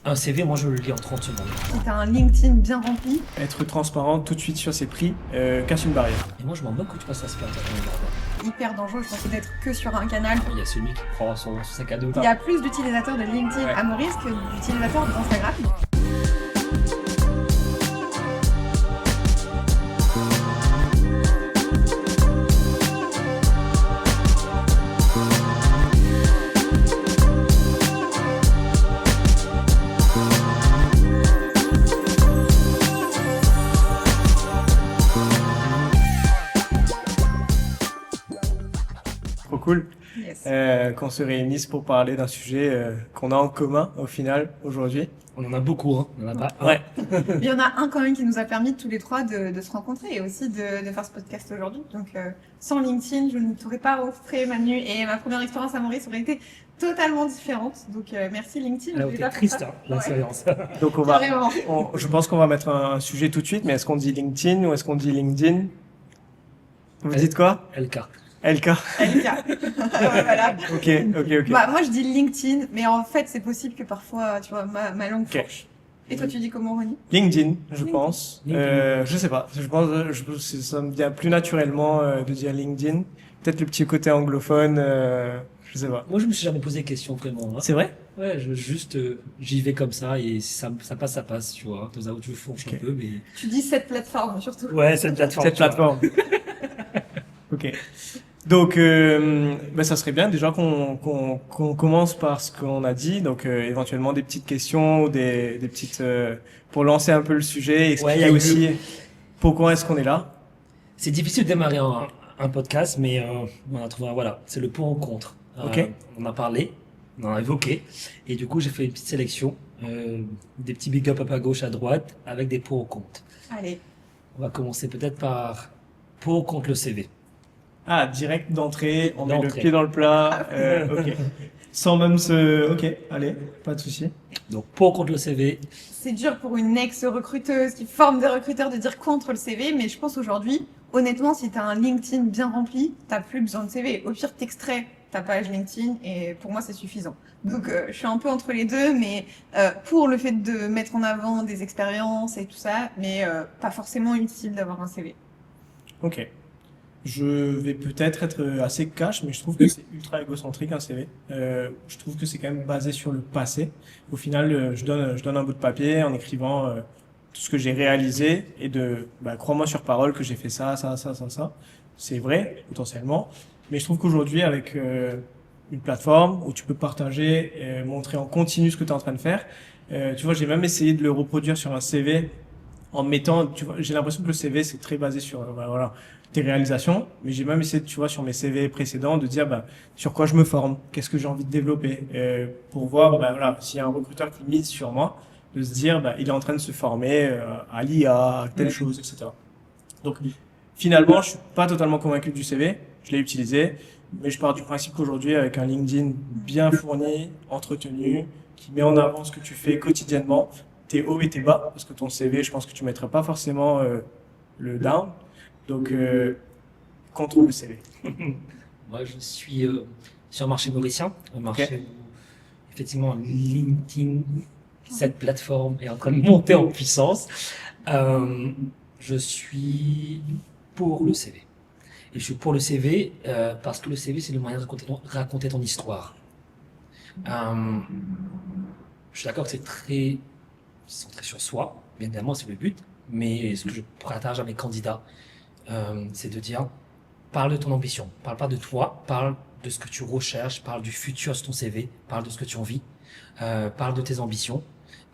Un CV, moi je le lis en 30 secondes. Si tu as un LinkedIn bien rempli, Être transparent tout de suite sur ses prix casse une barrière. Et moi je m'en moque que tu passes à ce perdre. hyper dangereux, je pense, d'être que sur un canal. Il y a celui qui prend son sac à dos. Il y a plus d'utilisateurs de LinkedIn Ouais. à Maurice que d'utilisateurs d'Instagram. Trop cool Yes. qu'on se réunisse pour parler d'un sujet qu'on a en commun au final aujourd'hui. On en a beaucoup, hein. On en a pas un. Ouais. Mais il y en a un quand même qui nous a permis tous les trois de se rencontrer et aussi de faire ce podcast aujourd'hui. Donc sans LinkedIn, je ne t'aurais pas rencontré Manu et ma première expérience à Maurice aurait été totalement différente. Donc merci LinkedIn. Elle a je vais été pas faire triste, ça. hein, Ouais. l'expérience. Donc on va, Carrément. je pense qu'on va mettre un sujet tout de suite, mais est-ce qu'on dit LinkedIn ou est-ce qu'on dit LinkedIn? Vous dites quoi? LK. LK. LK. Voilà. Ok. Bah, moi je dis LinkedIn, mais en fait c'est possible que parfois, tu vois, ma langue Ok. fourche. Et toi tu dis comment, Ronnie? LinkedIn, je LinkedIn. pense. LinkedIn. Je sais pas. Je pense, ça me vient plus naturellement de dire LinkedIn. Peut-être le petit côté anglophone. Je sais pas. Moi je me suis jamais posé de questions vraiment. Hein. C'est vrai? Ouais, j'y vais comme ça et si ça passe, ça passe, tu vois. Dans un où je fourche Ok. un peu, mais. Tu dis cette plateforme surtout. Ouais, cette plateforme. Cette tu vois. plateforme. Ok. Donc, ça serait bien déjà qu'on commence par ce qu'on a dit. Donc, éventuellement des petites questions ou des petites pour lancer un peu le sujet, Ouais, il y expliquer a eu aussi pourquoi est-ce qu'on est là. C'est difficile de démarrer un podcast, mais on a trouvé voilà, c'est le pour ou contre. Ok. On en a parlé, on en a évoqué, et du coup j'ai fait une petite sélection, des petits big up à gauche, à droite, avec des pour ou contre. Allez. On va commencer peut-être par pour ou contre le CV. Ah, direct d'entrée, on met le D'entrée. pied dans le plat. Ok. Sans même se. Ok, allez, pas de souci. Donc pour ou contre le CV, C'est dur pour une ex-recruteuse qui forme des recruteurs de dire contre le CV, mais je pense aujourd'hui, honnêtement, si tu as un LinkedIn bien rempli, t'as plus besoin de CV. Au pire, t'extrais ta page LinkedIn et pour moi, c'est suffisant. Donc, je suis un peu entre les deux, mais pour le fait de mettre en avant des expériences et tout ça, mais pas forcément utile d'avoir un CV. Ok. Je vais peut-être être assez cash, mais je trouve que c'est ultra égocentrique un CV. Je trouve que c'est quand même basé sur le passé. Au final, je donne un bout de papier en écrivant tout ce que j'ai réalisé et crois-moi sur parole que j'ai fait ça. C'est vrai, potentiellement. Mais je trouve qu'aujourd'hui, avec une plateforme où tu peux partager, montrer en continu ce que tu es en train de faire, tu vois, j'ai même essayé de le reproduire sur un CV en mettant, tu vois, j'ai l'impression que le CV c'est très basé sur voilà tes réalisations, mais j'ai même essayé, tu vois, sur mes CV précédents de dire sur quoi je me forme, qu'est-ce que j'ai envie de développer pour voir voilà s'il y a un recruteur qui mise sur moi, de se dire il est en train de se former à l'IA, à telle chose, etc. Donc finalement je suis pas totalement convaincu du CV, je l'ai utilisé, mais je pars du principe qu'aujourd'hui avec un LinkedIn bien fourni, entretenu, qui met en avant ce que tu fais quotidiennement, tes hauts et tes bas, parce que ton CV, je pense que tu mettrais pas forcément le down. Donc, contre le CV. moi je suis sur le marché mauricien, un marché où effectivement LinkedIn, cette plateforme est en train de monter en puissance. Je suis pour le CV. Et je suis pour le CV parce que le CV, c'est le moyen de raconter ton histoire. Je suis d'accord que c'est très centré sur soi, bien évidemment, c'est le but, mais ce que je partage à mes candidats, c'est de dire, parle de ton ambition, parle pas de toi, parle de ce que tu recherches, parle du futur sur ton CV, parle de ce que tu as envie, parle de tes ambitions,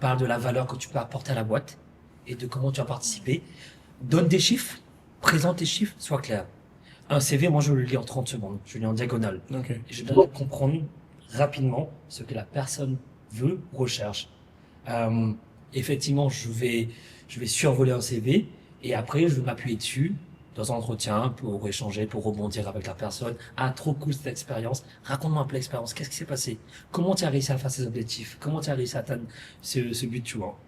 parle de la valeur que tu peux apporter à la boîte et de comment tu as participé. Donne des chiffres, présente tes chiffres, sois clair. Un CV, moi je le lis en 30 secondes, je le lis en diagonale. Ok. Et je dois comprendre rapidement ce que la personne veut, recherche. Effectivement, je vais survoler un CV et après, je vais m'appuyer dessus dans un entretien pour échanger, pour rebondir avec la personne. Ah, trop cool cette expérience. Raconte-moi un peu l'expérience. Qu'est-ce qui s'est passé? Comment tu as réussi à faire ces objectifs? Comment tu as réussi à atteindre ce but, tu vois?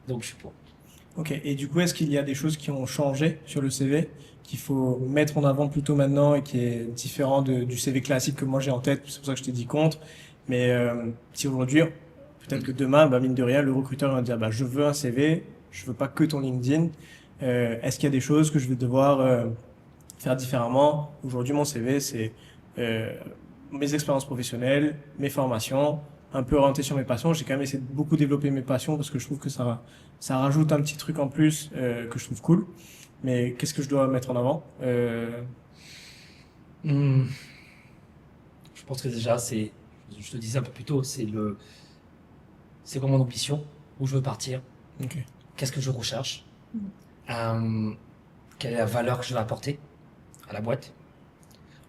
Donc, je suis pour. Ok. Et du coup, est-ce qu'il y a des choses qui ont changé sur le CV qu'il faut mettre en avant plutôt maintenant et qui est différent du CV classique que moi j'ai en tête? C'est pour ça que je t'ai dit contre. Mais si aujourd'hui, Peut-être que demain, bah, mine de rien, le recruteur va dire, bah, je veux un CV, je veux pas que ton LinkedIn. Est-ce qu'il y a des choses que je vais devoir faire différemment? Aujourd'hui, mon CV, c'est euh, mes expériences professionnelles, mes formations, un peu orienté sur mes passions. J'ai quand même essayé de beaucoup développer mes passions parce que je trouve que ça rajoute un petit truc en plus que je trouve cool. Mais qu'est-ce que je dois mettre en avant? Hmm, je pense que déjà, je te disais un peu plus tôt, c'est quoi mon ambition, où je veux partir, Ok. qu'est-ce que je recherche, Mm. euh, quelle est la valeur que je vais apporter à la boîte.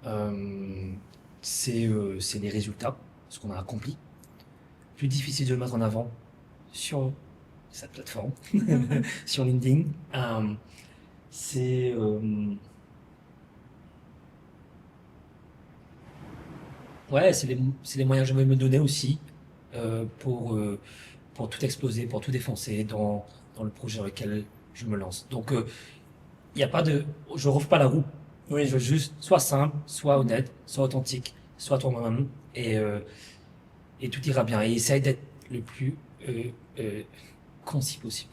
Euh, c'est les résultats, ce qu'on a accompli. Plus difficile de le mettre en avant sur cette plateforme, sur LinkedIn. C'est ouais, c'est les moyens que je vais me donner aussi euh, pour, euh, pour tout exploser, pour tout défoncer dans le projet dans lequel je me lance. Donc, il y a pas de, je refais pas la roue. Oui. Je veux juste soit simple, soit honnête, soit authentique, soit toi-même, et tout ira bien. Et essaye d'être le plus euh, concis possible.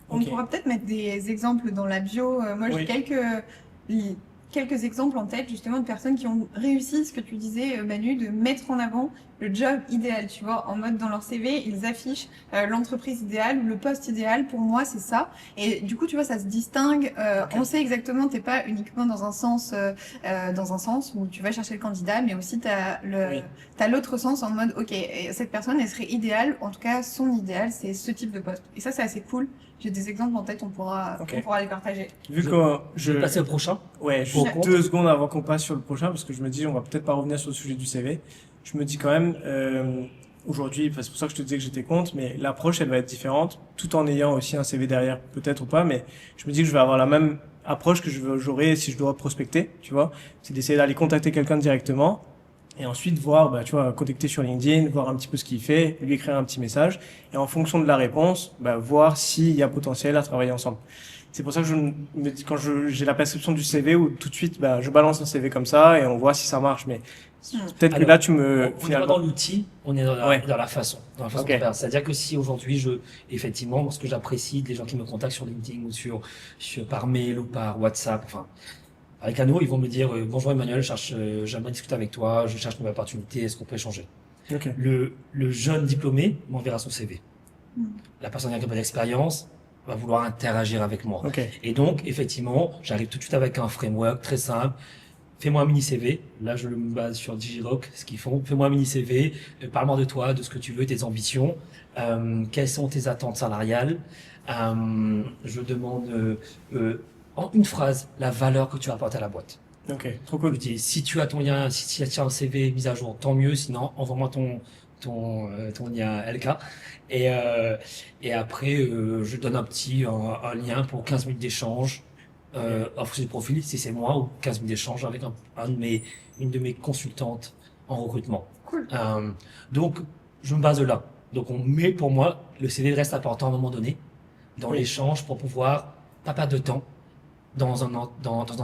On Ok. pourra peut-être mettre des exemples dans la bio. Moi, j'ai Oui. quelques exemples en tête, justement, de personnes qui ont réussi ce que tu disais, Manu, de mettre en avant le job idéal, tu vois, en mode dans leur CV, ils affichent l'entreprise idéale ou le poste idéal. Pour moi, c'est ça. Et du coup, tu vois, ça se distingue. Ok. On sait exactement, t'es pas uniquement dans un sens où tu vas chercher le candidat, mais aussi Oui. t'as l'autre sens en mode, ok, et cette personne, elle serait idéale. En tout cas, son idéal, c'est ce type de poste. Et ça, c'est assez cool. J'ai des exemples en tête, Ok. on pourra les partager. Vu Je- que Je vais passer au prochain. ouais, Pour juste contre. 2 secondes avant qu'on passe sur le prochain, parce que je me dis, on va peut-être pas revenir sur le sujet du CV. Je me dis quand même, aujourd'hui, enfin, c'est pour ça que je te disais que j'étais contre, mais l'approche, elle va être différente, tout en ayant aussi un CV derrière, peut-être ou pas, mais je me dis que je vais avoir la même approche que j'aurais si je dois prospecter, tu vois. C'est d'essayer d'aller contacter quelqu'un directement, et ensuite voir, bah, tu vois, contacter sur LinkedIn, voir un petit peu ce qu'il fait, lui écrire un petit message, et en fonction de la réponse, bah, voir s'il y a potentiel à travailler ensemble. C'est pour ça que me dis, quand j'ai la perception du CV où tout de suite, bah, je balance un CV comme ça et on voit si ça marche. Mais peut-être que Alors, là, tu On me, n'est pas finalement, dans l'outil, on est Ouais. dans la façon, Ok. de faire. C'est-à-dire que si aujourd'hui, effectivement, ce que j'apprécie des gens qui me contactent sur LinkedIn ou par mail ou par WhatsApp, enfin, avec un mot, ils vont me dire bonjour Emmanuel, j'aimerais discuter avec toi, je cherche une nouvelle opportunité, est-ce qu'on peut échanger? Ok. Le jeune diplômé m'enverra son CV. Mm. La personne qui a pas d'expérience va vouloir interagir avec moi. Ok. Et donc, effectivement, j'arrive tout de suite avec un framework très simple. Fais-moi un mini CV. Là, je me base sur Digirock, ce qu'ils font. Fais-moi un mini CV. Parle-moi de toi, de ce que tu veux, tes ambitions. Quelles sont tes attentes salariales? Je demande en une phrase la valeur que tu apportes à la boîte. Ok. Trop Je cool. dis, si tu as un CV mis à jour, tant mieux. Sinon, envoie-moi ton lien LK. Et après, je donne un lien pour 15 minutes d'échange, en fonction du profil, si c'est moi, ou 15 minutes d'échange avec une de mes consultantes en recrutement. Cool. Donc, je me base là. Donc, pour moi, le CV reste important à un moment donné, dans Oui. l'échange, pour pouvoir pas perdre de temps dans un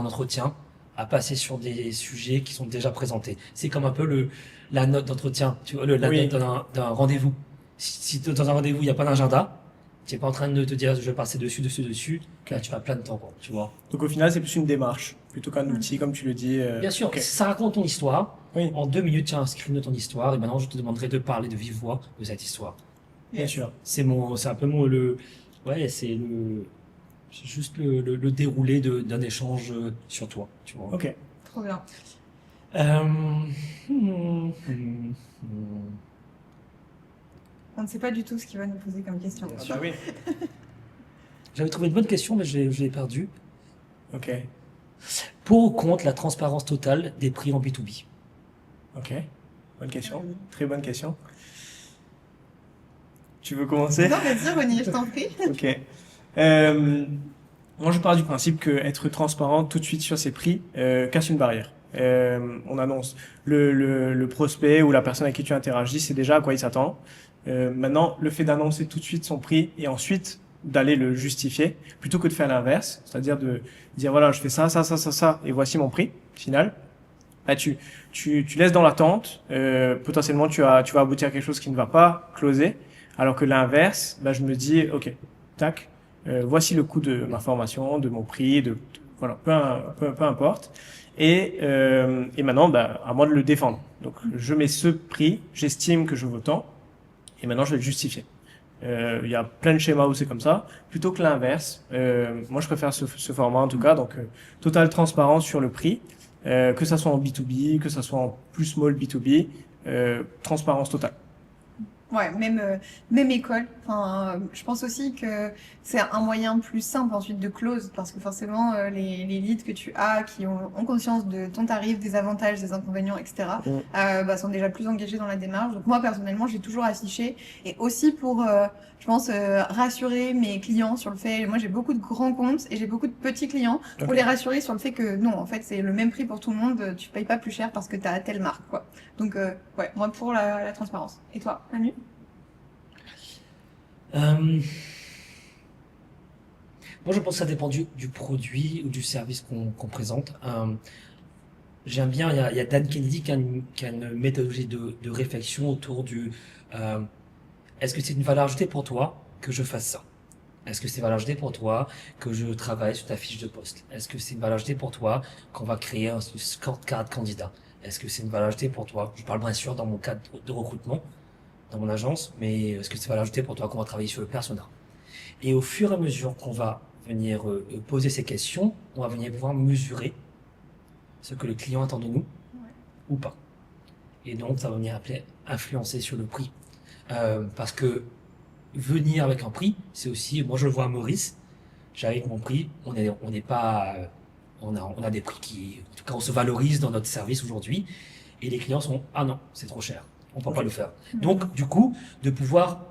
entretien, à passer sur des sujets qui sont déjà présentés. C'est comme un peu la note d'entretien, tu vois, la Oui. note d'un rendez-vous. Si dans un rendez-vous, il n'y a pas d'agenda, tu n'es pas en train de te dire je vais passer dessus, là tu vas plein de temps, quoi, tu vois. Donc au final, c'est plus une démarche plutôt qu'un outil, comme tu le dis. Bien sûr, Ok. ça raconte ton histoire. Oui. En 2 minutes, tu as un screen de ton histoire, et maintenant je te demanderai de parler de vive voix de cette histoire. Bien sûr. C'est un peu ouais, c'est juste le déroulé d'un échange sur toi, tu vois. Ok. Trop bien. Euh, hmm, hmm, On ne sait pas du tout ce qu'il va nous poser comme question. Ah bah oui. J'avais trouvé une bonne question, mais je l'ai perdue. Ok. Pour ou contre la transparence totale des prix en B2B? Ok. Bonne question. Très bonne question. Tu veux commencer? Non, vas-y, Ronnie, je t'en prie. Ok. Moi, je pars du principe que être transparent tout de suite sur ses prix casse une barrière. On annonce le prospect ou la personne avec qui tu interagis, c'est déjà à quoi il s'attend. Maintenant, le fait d'annoncer tout de suite son prix et ensuite d'aller le justifier, plutôt que de faire l'inverse, c'est-à-dire de dire voilà, je fais ça, ça, ça, ça, ça, et voici mon prix final. Là, tu laisses dans l'attente. Potentiellement, tu vas aboutir à quelque chose qui ne va pas closer. Alors que l'inverse, bah, je me dis, ok, tac, voici le coût de ma formation, de mon prix, voilà, peu importe. Et maintenant, bah, à moi de le défendre. Donc, je mets ce prix, j'estime que je vaux tant, et maintenant je vais le justifier. Il y a plein de schémas où c'est comme ça, plutôt que l'inverse. Moi, je préfère ce format en tout cas, donc totale transparence sur le prix, que ça soit en B2B, que ça soit en plus small B2B, transparence totale. Ouais, même école. Enfin, je pense aussi que c'est un moyen plus simple ensuite de close parce que forcément, les leads que tu as qui ont conscience de ton tarif, des avantages, des inconvénients, etc., bah, sont déjà plus engagés dans la démarche. Donc moi, personnellement, j'ai toujours affiché et aussi pour, je pense, rassurer mes clients sur le fait, moi j'ai beaucoup de grands comptes et j'ai beaucoup de petits clients pour les rassurer sur le fait que non, en fait, c'est le même prix pour tout le monde, tu payes pas plus cher parce que tu as telle marque, quoi. Donc, ouais, moi pour la transparence. Et toi, Manu? Euh, Moi, je pense que ça dépend du produit ou du service qu'on présente. J'aime bien, il y a Dan Kennedy qui a une méthodologie de réflexion autour euh, est-ce que c'est une valeur ajoutée pour toi que je fasse ça? Est-ce que c'est une valeur ajoutée pour toi que je travaille sur ta fiche de poste? Est-ce que c'est une valeur ajoutée pour toi qu'on va créer un scorecard candidat? Est-ce que c'est une valeur ajoutée pour toi? Je parle bien sûr dans mon cadre de recrutement, dans mon agence, mais est-ce que c'est une valeur ajoutée pour toi qu'on va travailler sur le persona? Et au fur et à mesure qu'on va venir poser ces questions, on va venir pouvoir mesurer ce que le client attend de nous ou pas. Et donc, ça va venir influencer sur le prix. Parce que venir avec un prix, c'est aussi, moi je le vois à Maurice, j'arrive avec mon prix, on n'est pas, on a des prix qui, en tout cas, on se valorise dans notre service aujourd'hui, et les clients sont, ah non, c'est trop cher, on ne peut pas le faire. Donc, du coup, de pouvoir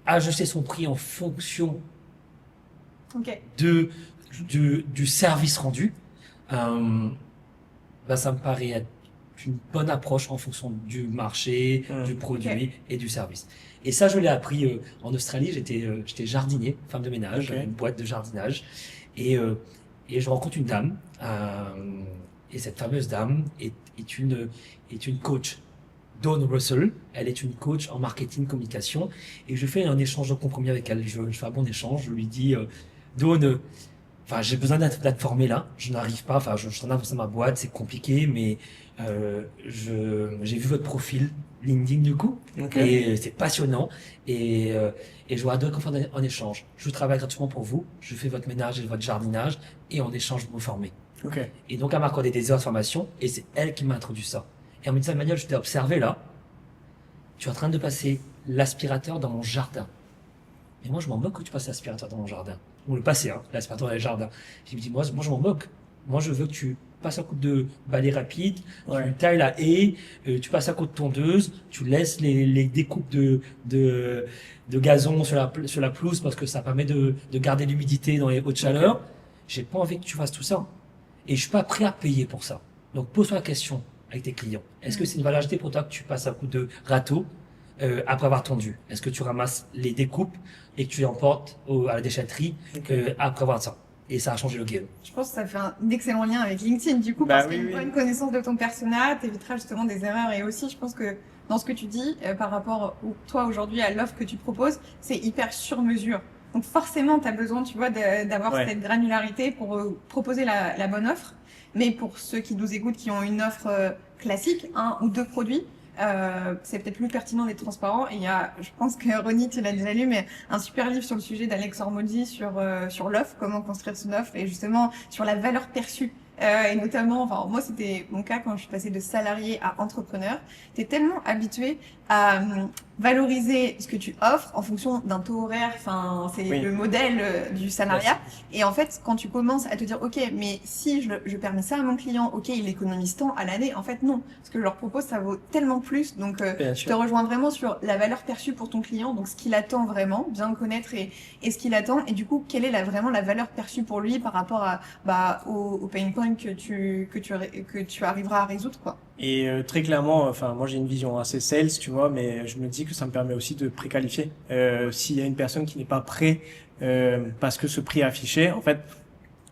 ajuster son prix en fonction du service rendu, bah, ça me paraît être une bonne approche en fonction du marché, du produit et du service. Et ça, je l'ai appris en Australie. J'étais jardinier, femme de ménage, une boîte de jardinage. Et je rencontre une dame. Et cette fameuse dame est une coach. Dawn Russell, elle est une coach en marketing communication. Et je fais un échange de compromis avec elle. Je fais un bon échange. Je lui dis, Dawn, enfin, j'ai besoin d'être formé là. Je n'arrive pas. Enfin, je t'en avance à ma boîte, c'est compliqué, mais j'ai vu votre profil LinkedIn du coup, et c'est passionnant. Et je vous adore qu'on fasse un échange. Je travaille gratuitement pour vous. Je fais votre ménage et votre jardinage, et en échange, vous me formez. Et donc, elle m'a accordé des heures de formation, et c'est elle qui m'a introduit ça. Et en me disant, Emmanuel, je t'ai observé là. Tu es en train de passer l'aspirateur dans mon jardin. Et moi, je m'en moque que tu passes l'aspirateur dans mon jardin. Ou le passer, hein, l'aspirateur dans le jardin. Je me dis, moi, je m'en moque. Moi, je veux que tu passes un coup de balai rapide, tu tailles la haie, tu passes un coup de tondeuse, tu laisses les découpes de gazon sur la pelouse parce que ça permet de garder l'humidité dans les hautes chaleurs. J'ai pas envie que tu fasses tout ça. Et je suis pas prêt à payer pour ça. Donc, pose-toi la question avec tes clients. Est-ce que c'est une valeur ajoutée pour toi que tu passes un coup de râteau après avoir tondu? Est-ce que tu ramasses les découpes et que tu les emportes à la déchetterie après avoir ça? Et ça a changé le game. Je pense que ça fait un excellent lien avec LinkedIn, du coup, parce qu'une bonne connaissance de ton persona t'évitera justement des erreurs. Et aussi, je pense que dans ce que tu dis, par rapport, toi, aujourd'hui, à l'offre que tu proposes, c'est hyper sur mesure. Donc forcément, tu as besoin, tu vois, d'avoir cette granularité pour proposer la bonne offre. Mais pour ceux qui nous écoutent, qui ont une offre classique, un ou deux produits, c'est peut-être plus pertinent d'être transparent. Et il y a, je pense que Ronnie, tu l'as déjà lu, mais un super livre sur le sujet d'Alex Hormozy sur l'offre, comment construire son offre, et justement sur la valeur perçue. Et notamment, enfin, moi, c'était mon cas quand je suis passée de salarié à entrepreneur. T'es tellement habitué à valoriser ce que tu offres en fonction d'un taux horaire. Enfin, c'est le modèle du salariat. Et en fait, quand tu commences à te dire, OK, mais si je permets ça à mon client, OK, il économise tant à l'année. En fait, non. Ce que je leur propose, ça vaut tellement plus. Donc, je te rejoins vraiment sur la valeur perçue pour ton client. Donc, ce qu'il attend vraiment, bien le connaître et ce qu'il attend. Et du coup, quelle est vraiment la valeur perçue pour lui par rapport à, au pain point que tu arriveras à résoudre, quoi. Et très clairement, enfin moi j'ai une vision assez sales, tu vois, mais je me dis que ça me permet aussi de préqualifier. S'il y a une personne qui n'est pas prêt parce que ce prix est affiché, en fait,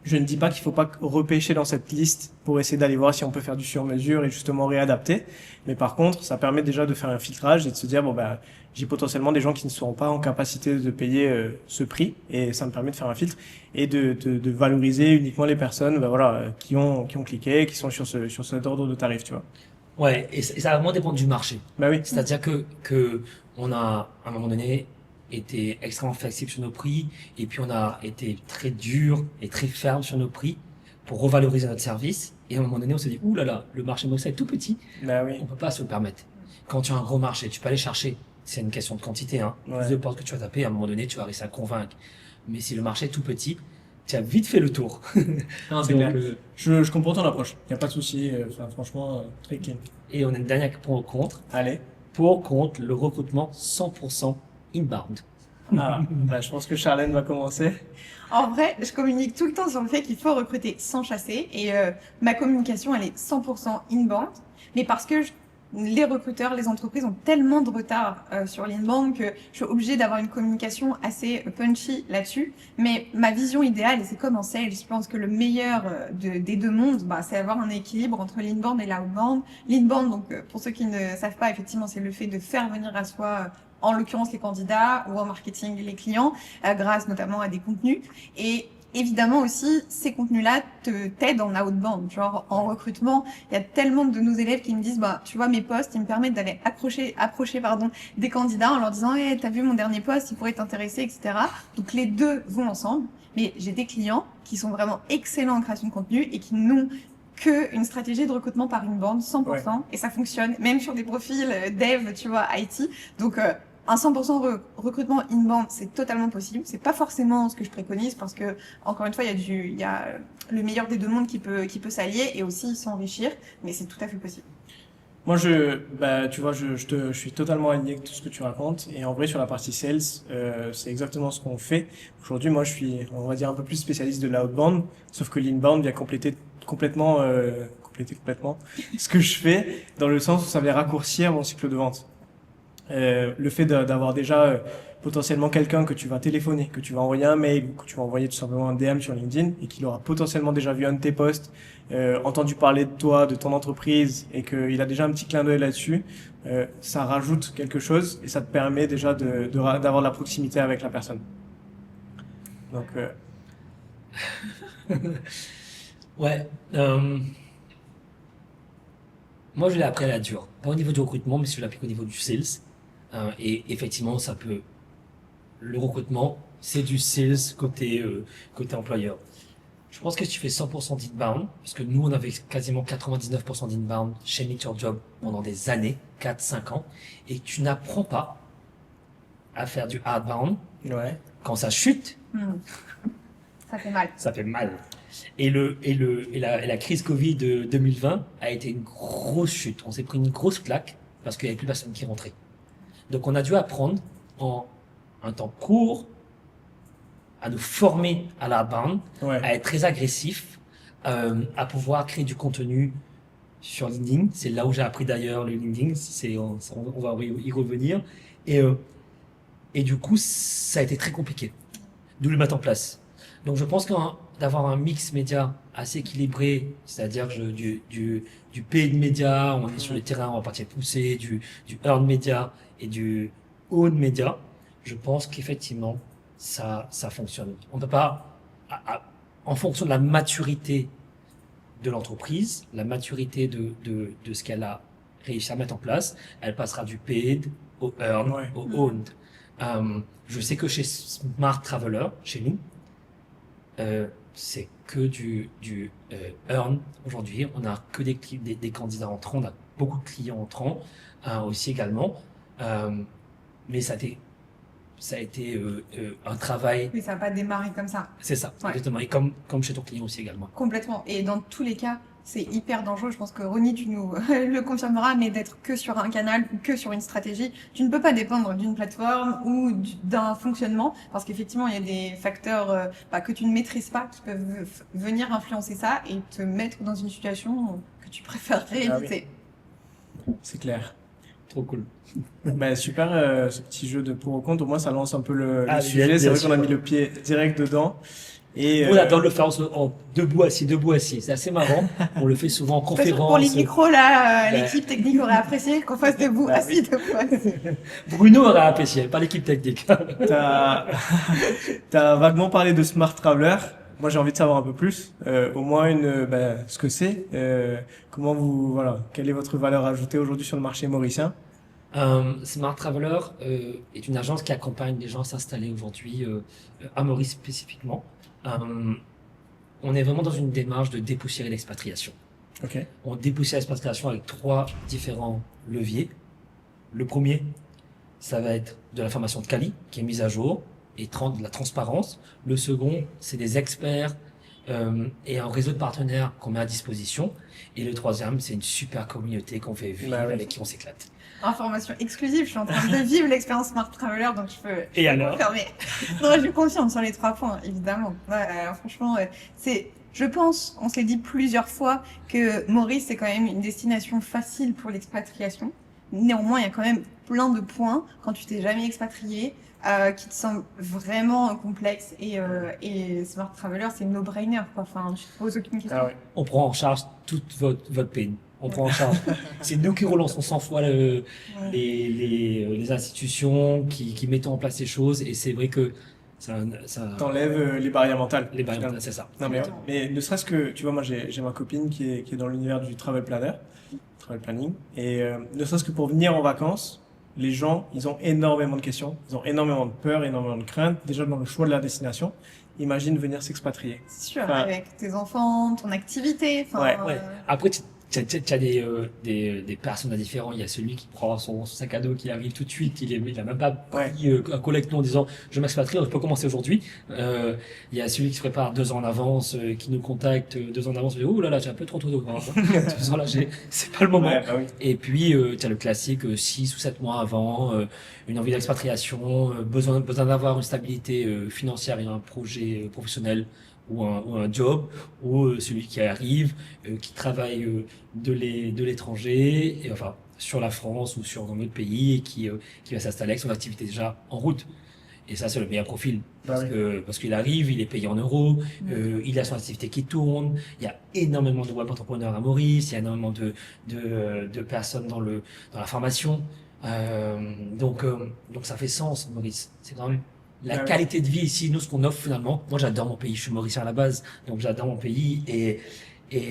Je ne dis pas qu'il faut pas repêcher dans cette liste pour essayer d'aller voir si on peut faire du sur-mesure et justement réadapter. Mais par contre, ça permet déjà de faire un filtrage et de se dire, bon, bah, j'ai potentiellement des gens qui ne seront pas en capacité de payer ce prix et ça me permet de faire un filtre et de valoriser uniquement les personnes, bah, voilà, qui ont cliqué, qui sont sur cet ordre de tarif, tu vois. Ouais, et ça va vraiment dépendre du marché. Bah oui. C'est-à-dire que on a, à un moment donné, été extrêmement flexible sur nos prix, et puis on a été très dur et très ferme sur nos prix pour revaloriser notre service. Et à un moment donné, on s'est dit, ouh là là, le marché Moxa est tout petit, Bah oui. on peut pas se le permettre. Quand tu as un gros marché, tu peux aller chercher. C'est une question de quantité, hein. Ouais. Plus de portes que tu vas taper, à un moment donné, tu vas réussir à convaincre. Mais si le marché est tout petit, tu as vite fait le tour. Non, c'est Donc, clair. Je comprends ton approche. Il n'y a pas de souci. Enfin, franchement, très clean. et on a une dernière pour ou contre. Allez. Pour contre le recrutement 100% inbound. Ah, bah, je pense que Charlène va commencer. En vrai, je communique tout le temps sur le fait qu'il faut recruter sans chasser et ma communication, elle est 100% inbound. Mais parce que les recruteurs, les entreprises ont tellement de retard sur l'inbound que je suis obligée d'avoir une communication assez punchy là-dessus. Mais ma vision idéale, et c'est comme en sales, je pense que le meilleur des deux mondes, bah, c'est avoir un équilibre entre l'inbound et l'outbound. L'inbound, donc pour ceux qui ne savent pas, effectivement, c'est le fait de faire venir à soi en l'occurrence les candidats ou en marketing les clients, grâce notamment à des contenus. Et évidemment aussi, ces contenus-là t'aident en outbound. Genre, en recrutement, il y a tellement de nos élèves qui me disent, bah, tu vois, mes posts, ils me permettent d'aller approcher, des candidats en leur disant, hey, t'as vu mon dernier post, il pourrait t'intéresser, etc. Donc, les deux vont ensemble. Mais j'ai des clients qui sont vraiment excellents en création de contenu et qui n'ont qu'une stratégie de recrutement par inbound, 100%, Ouais. et ça fonctionne, même sur des profils dev, tu vois, IT. Donc, un 100% recrutement inbound, c'est totalement possible. C'est pas forcément ce que je préconise parce que, encore une fois, il y a le meilleur des deux mondes qui peut s'allier et aussi s'enrichir, mais c'est tout à fait possible. Moi, bah, tu vois, je suis totalement aligné avec tout ce que tu racontes. Et en vrai, sur la partie sales, c'est exactement ce qu'on fait. Aujourd'hui, moi, je suis, on va dire, un peu plus spécialiste de l'outbound, sauf que l'inbound vient compléter complètement ce que je fais, dans le sens où ça vient raccourcir mon cycle de vente. Le fait d'avoir déjà potentiellement quelqu'un que tu vas téléphoner, que tu vas envoyer un mail, ou que tu vas envoyer tout simplement un DM sur LinkedIn et qu'il aura potentiellement déjà vu un de tes posts, entendu parler de toi, de ton entreprise et qu'il a déjà un petit clin d'œil là-dessus, ça rajoute quelque chose et ça te permet déjà d'avoir de la proximité avec la personne. Donc, Ouais. Moi, je l'ai appris à la dure. Pas au niveau du recrutement, mais je l'ai appris au niveau du sales. Et effectivement, le recrutement, c'est du sales côté employeur. Je pense que si tu fais 100% d'inbound, parce que nous, on avait quasiment 99% d'inbound chez Meet Your Job pendant des années, 4-5 ans, et que tu n'apprends pas à faire du outbound, ouais. quand ça chute, Ça fait mal. ça fait mal. Et la crise Covid de 2020 a été une grosse chute. On s'est pris une grosse claque parce qu'il n'y avait plus personne qui rentrait. Donc on a dû apprendre en un temps court à nous former à la bande, Ouais. à être très agressif, à pouvoir créer du contenu sur LinkedIn. C'est là où j'ai appris d'ailleurs le LinkedIn. On va y revenir. Et du coup, ça a été très compliqué de le mettre en place. Donc je pense d'avoir un mix média assez équilibré, c'est-à-dire du paid média, on est sur les terrains en partie poussée, du earned média et du owned média, je pense qu'effectivement ça fonctionne. On ne peut pas, en fonction de la maturité de l'entreprise, la maturité de ce qu'elle a réussi à mettre en place, elle passera du paid au earned, Ouais. au owned. Je sais que chez Smart Traveler, chez nous, c'est que du earn. Aujourd'hui, on n'a que des candidats entrants, on a beaucoup de clients entrants aussi également. Mais ça a été un travail. Mais ça n'a pas démarré comme ça. C'est ça, Ouais. exactement. Et comme chez ton client aussi également. Complètement. Et dans tous les cas, c'est hyper dangereux. Je pense que Ronnie, tu nous le confirmeras, mais d'être que sur un canal ou que sur une stratégie, tu ne peux pas dépendre d'une plateforme ou d'un fonctionnement, parce qu'effectivement, il y a des facteurs que tu ne maîtrises pas qui peuvent venir influencer ça et te mettre dans une situation que tu préférerais Ah oui. éviter. C'est clair. Trop cool. Bah, super, ce petit jeu de pour ou contre. Au moins, ça lance un peu le Ah, sujet. bien C'est vrai sûr. qu'on a mis le pied direct dedans. Et On adore le faire en debout, assis. C'est assez marrant. On le fait souvent en De toute façon, conférence. pour les micros, là, Ouais. l'équipe technique aurait apprécié qu'on fasse debout, Bah assis, debout, assis. Bruno aurait apprécié, pas l'équipe technique. t'as t'as vaguement parlé de Smart Traveler. Moi, j'ai envie de savoir un peu plus. Au moins ce que c'est. Comment quelle est votre valeur ajoutée aujourd'hui sur le marché mauricien? Smart Traveler est une agence qui accompagne les gens à s'installer aujourd'hui à Maurice spécifiquement. On est vraiment dans une démarche de dépoussiérer l'expatriation. Ok. On dépoussière l'expatriation avec 3 différents leviers. Le premier, ça va être de la formation de quali qui est mise à jour et de la transparence. Le second, c'est des experts et un réseau de partenaires qu'on met à disposition. Et le troisième, c'est une super communauté qu'on fait vivre, Bah oui. avec qui on s'éclate. Information exclusive, je suis en train de vivre l'expérience Smart Traveler, donc Et alors confirmer. Non, je confirme sur les 3 points, évidemment. Ouais, franchement, je pense, on s'est dit plusieurs fois que Maurice, c'est quand même une destination facile pour l'expatriation. Néanmoins, il y a quand même plein de points, quand tu t'es jamais expatrié, qui te semblent vraiment complexes. Et Smart Traveler, c'est no-brainer, quoi. Enfin, tu te poses aucune question. Ah ouais. On prend en charge toute votre peine. On prend en charge. C'est nous qui relançons 100 fois les institutions, qui mettons en place ces choses. Et c'est vrai que ça T'enlèves les barrières mentales. les barrières, finalement. c'est ça. Non, Exactement. mais ne serait-ce que, tu vois, moi j'ai ma copine qui est dans l'univers du travel planner, travel planning, et ne serait-ce que pour venir en vacances, les gens, ils ont énormément de questions, ils ont énormément de peur, énormément de craintes, déjà dans le choix de la destination. Imagine venir s'expatrier. C'est sûr, Enfin, avec tes enfants, ton activité. Enfin, Ouais, Ouais. Après, tu as des personnages différents. Il y a celui qui prend son sac à dos, qui arrive tout de suite. Il a même pas pris un collecte en disant je m'expatrie, je peux commencer aujourd'hui. Il y a celui qui se prépare 2 ans en avance, qui nous contacte 2 ans en avance. Oh là là, j'ai un peu trop tôt. 2 ans là, c'est pas le moment. ouais, bah oui. Et puis, tu as le classique 6 ou 7 mois avant, une envie d'expatriation, besoin d'avoir une stabilité financière et un projet professionnel ou un job, ou celui qui arrive, qui travaille de l'étranger, et enfin sur la France ou sur un autre pays, et qui va s'installer avec son activité déjà en route. Et ça, c'est le meilleur profil. Bah oui. Parce qu'il arrive, il est payé en euros, il a son activité qui tourne, il y a énormément de web entrepreneurs à Maurice, il y a énormément de personnes dans la formation. Donc ça fait sens, Maurice. C'est quand même la Ah oui. qualité de vie ici, nous, ce qu'on offre finalement. Moi, j'adore mon pays, je suis mauricien à la base, donc j'adore mon pays et,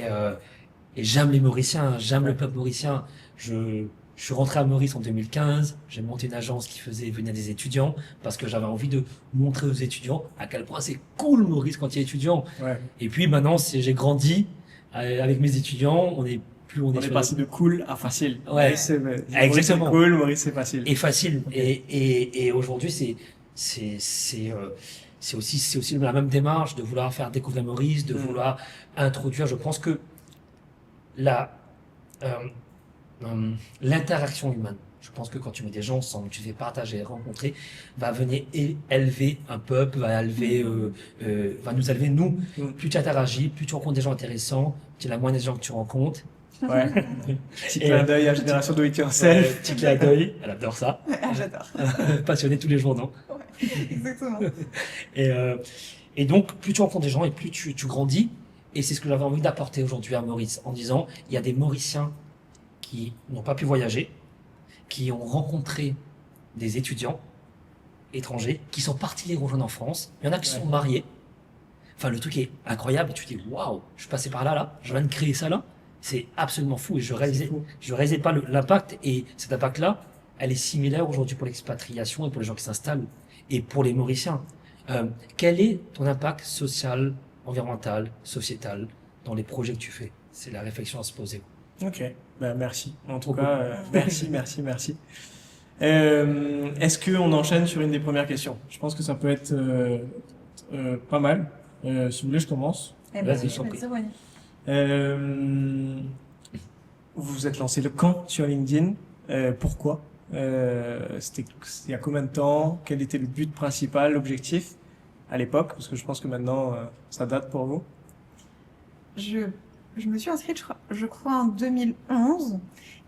euh, et j'aime les Mauriciens, j'aime le peuple mauricien. Je suis rentré à Maurice en 2015, j'ai monté une agence qui faisait venir des étudiants parce que j'avais envie de montrer aux étudiants à quel point c'est cool Maurice quand il est étudiant. Ouais. Et puis maintenant, j'ai grandi avec mes étudiants, on est On est sur passé de cool à facile. Ouais. Maurice, Maurice, c'est Exactement. cool, Maurice c'est facile. et facile. Et aujourd'hui, c'est aussi la même démarche de vouloir faire découvrir Maurice, de vouloir introduire. Je pense que la l'interaction humaine. Je pense que quand tu mets des gens ensemble, tu fais partager, rencontrer, va venir élever un peuple, va nous élever nous. Plus tu interagis, plus tu rencontres des gens intéressants, tu es la moyenne des gens que tu rencontres. Ouais. Petit Et, clin d'œil à Génération Do It Yourself. Petit clin d'œil, elle adore ça. Ah, j'adore. Passionné tous les jours, non? Exactement. Et donc, plus tu rencontres des gens et plus tu grandis. Et c'est ce que j'avais envie d'apporter aujourd'hui à Maurice, en disant, il y a des Mauriciens qui n'ont pas pu voyager, qui ont rencontré des étudiants étrangers, qui sont partis les rejoindre en France. Il y en a qui sont mariés. Enfin, le truc est incroyable. Et tu te dis, waouh, je suis passé par là, je viens de créer ça là. C'est absolument fou. Et je réalisais pas l'impact. Et cet impact-là, elle est similaire aujourd'hui pour l'expatriation et pour les gens qui s'installent. Et pour les Mauriciens. Quel est ton impact social, environnemental, sociétal dans les projets que tu fais? C'est la réflexion à se poser. Ok, ben merci. En tout Trop cas, merci. Est-ce qu'on enchaîne sur une des premières questions? Je pense que ça peut être pas mal. Si vous voulez, je commence. Eh ben, Vas-y, je t'en prie. c'est bon. Vous vous êtes lancé le camp sur LinkedIn. Pourquoi? C'était il y a combien de temps? Quel était le but principal, l'objectif à l'époque? Parce que je pense que maintenant, ça date pour vous. Je me suis inscrite, je crois, en 2011.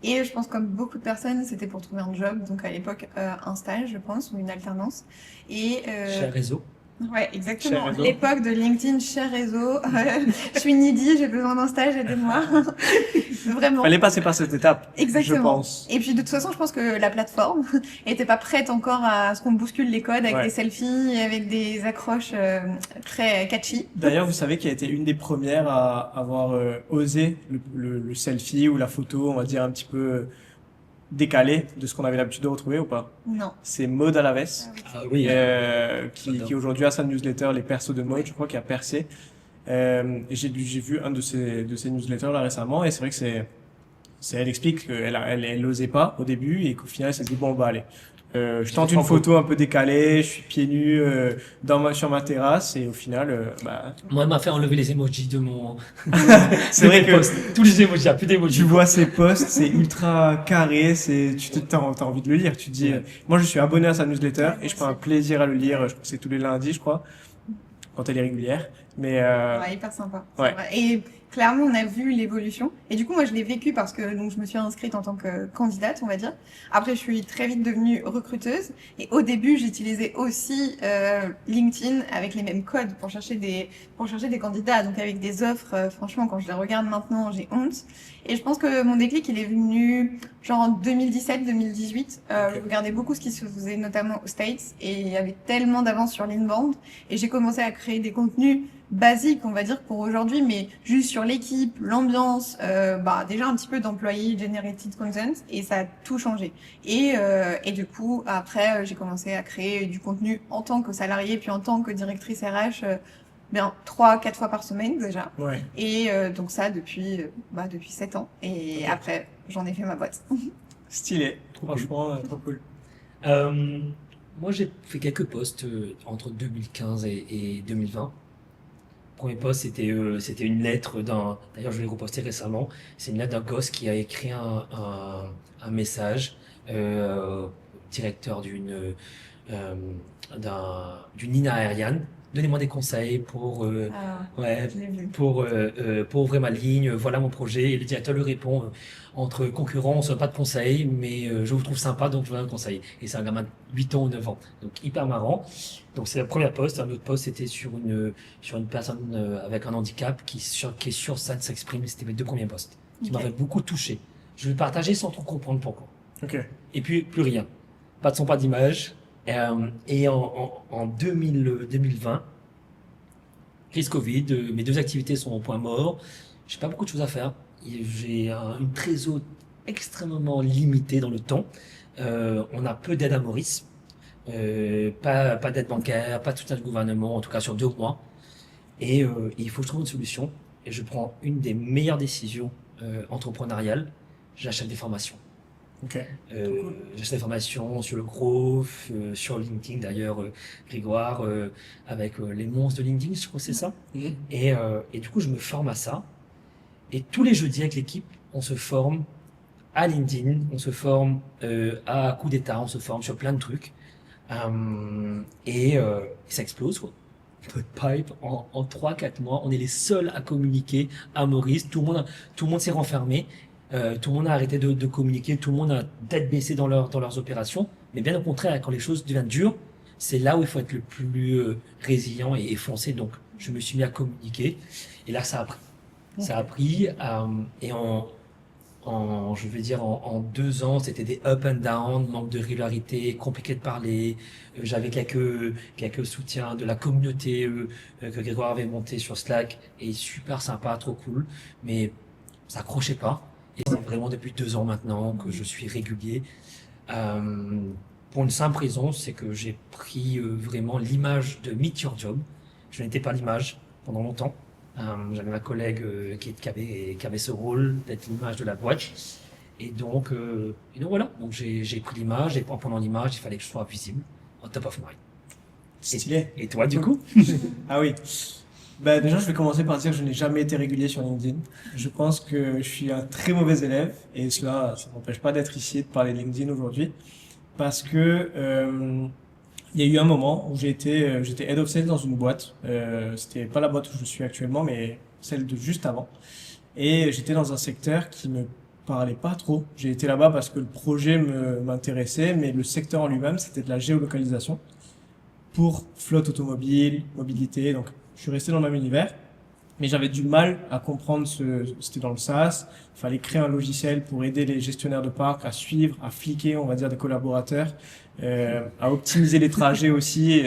Et je pense, comme beaucoup de personnes, c'était pour trouver un job. Donc, à l'époque, un stage, je pense, ou une alternance. Et Chez un réseau. Ouais, exactement. Cher réseau. L'époque de LinkedIn, cher réseau. Je suis needy, j'ai besoin d'un stage, aidez-moi. Vraiment. Fallait passer par cette étape, je Exactement. pense. Et puis de toute façon, je pense que la plateforme était pas prête encore à ce qu'on bouscule les codes avec Ouais. des selfies et avec des accroches très catchy. D'ailleurs, vous savez qu'elle a été une des premières à avoir osé le selfie ou la photo, on va dire un petit peu décalée de ce qu'on avait l'habitude de retrouver ou pas? Non. C'est Maud Alaves, Ah oui. Ah oui, qui aujourd'hui a sa newsletter Les Persos de Maud, je crois, qui a percé. Et j'ai vu un de ses newsletters là récemment, et c'est vrai que elle explique elle osait pas au début, et qu'au final, elle s'est dit, bon, bah, allez. Je tente une photo un peu décalée, je suis pieds nus sur ma terrasse, et au final, bah, moi, elle m'a fait enlever les emojis de mon. c'est vrai mes que posts. Tous les emojis, il n'y a plus d'emojis. tu vois ces posts, c'est ultra carré, t'as envie de le lire. Tu te dis, Ouais. moi je suis abonné à sa newsletter Ouais, et je moi prends un aussi. plaisir à le lire. Je crois que c'est tous les lundis, je crois, quand elle est régulière. Mais Ouais, hyper sympa. C'est ouais. vrai. Et clairement, on a vu l'évolution. Et du coup, moi, je l'ai vécu parce que donc je me suis inscrite en tant que candidate, on va dire. Après, je suis très vite devenue recruteuse. Et au début, j'utilisais aussi LinkedIn avec les mêmes codes pour chercher des candidats. Donc avec des offres. Franchement, quand je les regarde maintenant, j'ai honte. Et je pense que mon déclic, il est venu genre en 2017-2018. Je regardais beaucoup ce qui se faisait notamment aux States et il y avait tellement d'avance sur l'inbound. Et j'ai commencé à créer des contenus basiques, on va dire, pour aujourd'hui, mais juste sur l'équipe, l'ambiance, déjà un petit peu d'employé generated content, et ça a tout changé. Et du coup, après, j'ai commencé à créer du contenu en tant que salarié, puis en tant que directrice RH, 3-4 fois par semaine déjà. Ouais. Et donc ça depuis 7 ans. Et après, j'en ai fait ma boîte. Stylé. Trop Franchement, trop cool. Moi, j'ai fait quelques posts entre 2015 et 2020. Premier post, c'était une lettre d'un. D'ailleurs, je l'ai reposté récemment. C'est une lettre d'un gosse qui a écrit un message au directeur euh, d'une ligne aérienne. Donnez-moi des conseils pour ouais, Je l'ai vu. pour ouvrir ma ligne. Voilà mon projet. Et le directeur lui répond entre concurrents, on ne pas de conseils, mais je vous trouve sympa, donc je veux un conseil. Et c'est un gamin de 8 ans ou 9 ans. Donc hyper marrant. Donc c'est la première post. Un autre post, c'était sur une personne avec un handicap qui est sur scène s'exprime. C'était mes 2 premiers posts qui Ok. m'avaient beaucoup touché. Je le partageais sans trop comprendre pourquoi. Ok. Et puis plus rien. Pas de son, pas d'image. Et en 2020, crise Covid, mes 2 activités sont au point mort. J'ai pas beaucoup de choses à faire. J'ai une trésor extrêmement limitée dans le temps. On a peu d'aide à Maurice. Pas d'aide bancaire, pas de soutien du gouvernement, en tout cas sur 2 mois. Et il faut que je trouve une solution. Et je prends une des meilleures décisions entrepreneuriales. J'achète des formations. Ok. J'achète des formations sur le growth, sur LinkedIn d'ailleurs, Grégoire, avec les monstres de LinkedIn, je crois que c'est ça. Et du coup, je me forme à ça. Et tous les jeudis avec l'équipe, on se forme à LinkedIn, on se forme à coup d'état, on se forme sur plein de trucs. Et ça explose, quoi. Notre pipe, en 3-4 mois, on est les seuls à communiquer à Maurice. Tout le monde s'est renfermé. Tout le monde a arrêté de communiquer. Tout le monde a tête baissée dans leurs opérations. Mais bien au contraire, quand les choses deviennent dures, c'est là où il faut être le plus résilient et foncé. Donc, je me suis mis à communiquer. Et là, ça a pris. Ça a pris. Et je veux dire, en 2 ans, c'était des up and down, manque de régularité, compliqué de parler. J'avais quelques soutiens de la communauté que Grégoire avait monté sur Slack, et super sympa, trop cool. Mais ça accrochait pas. Et c'est vraiment depuis 2 ans maintenant que je suis régulier. Pour une simple raison, c'est que j'ai pris vraiment l'image de Meet Your Job. Je n'étais pas l'image pendant longtemps. J'avais ma collègue qui avait ce rôle d'être l'image de la boîte. Et donc voilà. Donc j'ai pris l'image, et en prenant l'image, il fallait que je sois visible, on top of mind. Stylé. Et toi, du coup? Ah oui. Bah, déjà, je vais commencer par dire que je n'ai jamais été régulier sur LinkedIn. Je pense que je suis un très mauvais élève, et cela, ça m'empêche pas d'être ici et de parler de LinkedIn aujourd'hui, parce que il y a eu un moment où j'étais head of sales dans une boîte. C'était pas la boîte où je suis actuellement, mais celle de juste avant. Et j'étais dans un secteur qui me parlait pas trop. J'ai été là-bas parce que le projet m'intéressait, mais le secteur en lui-même, c'était de la géolocalisation. pour flotte automobile, mobilité. Donc, je suis resté dans le même univers. Mais j'avais du mal à comprendre c'était dans le SaaS. Il fallait créer un logiciel pour aider les gestionnaires de parc à suivre, à fliquer, on va dire, des collaborateurs, à optimiser les trajets aussi.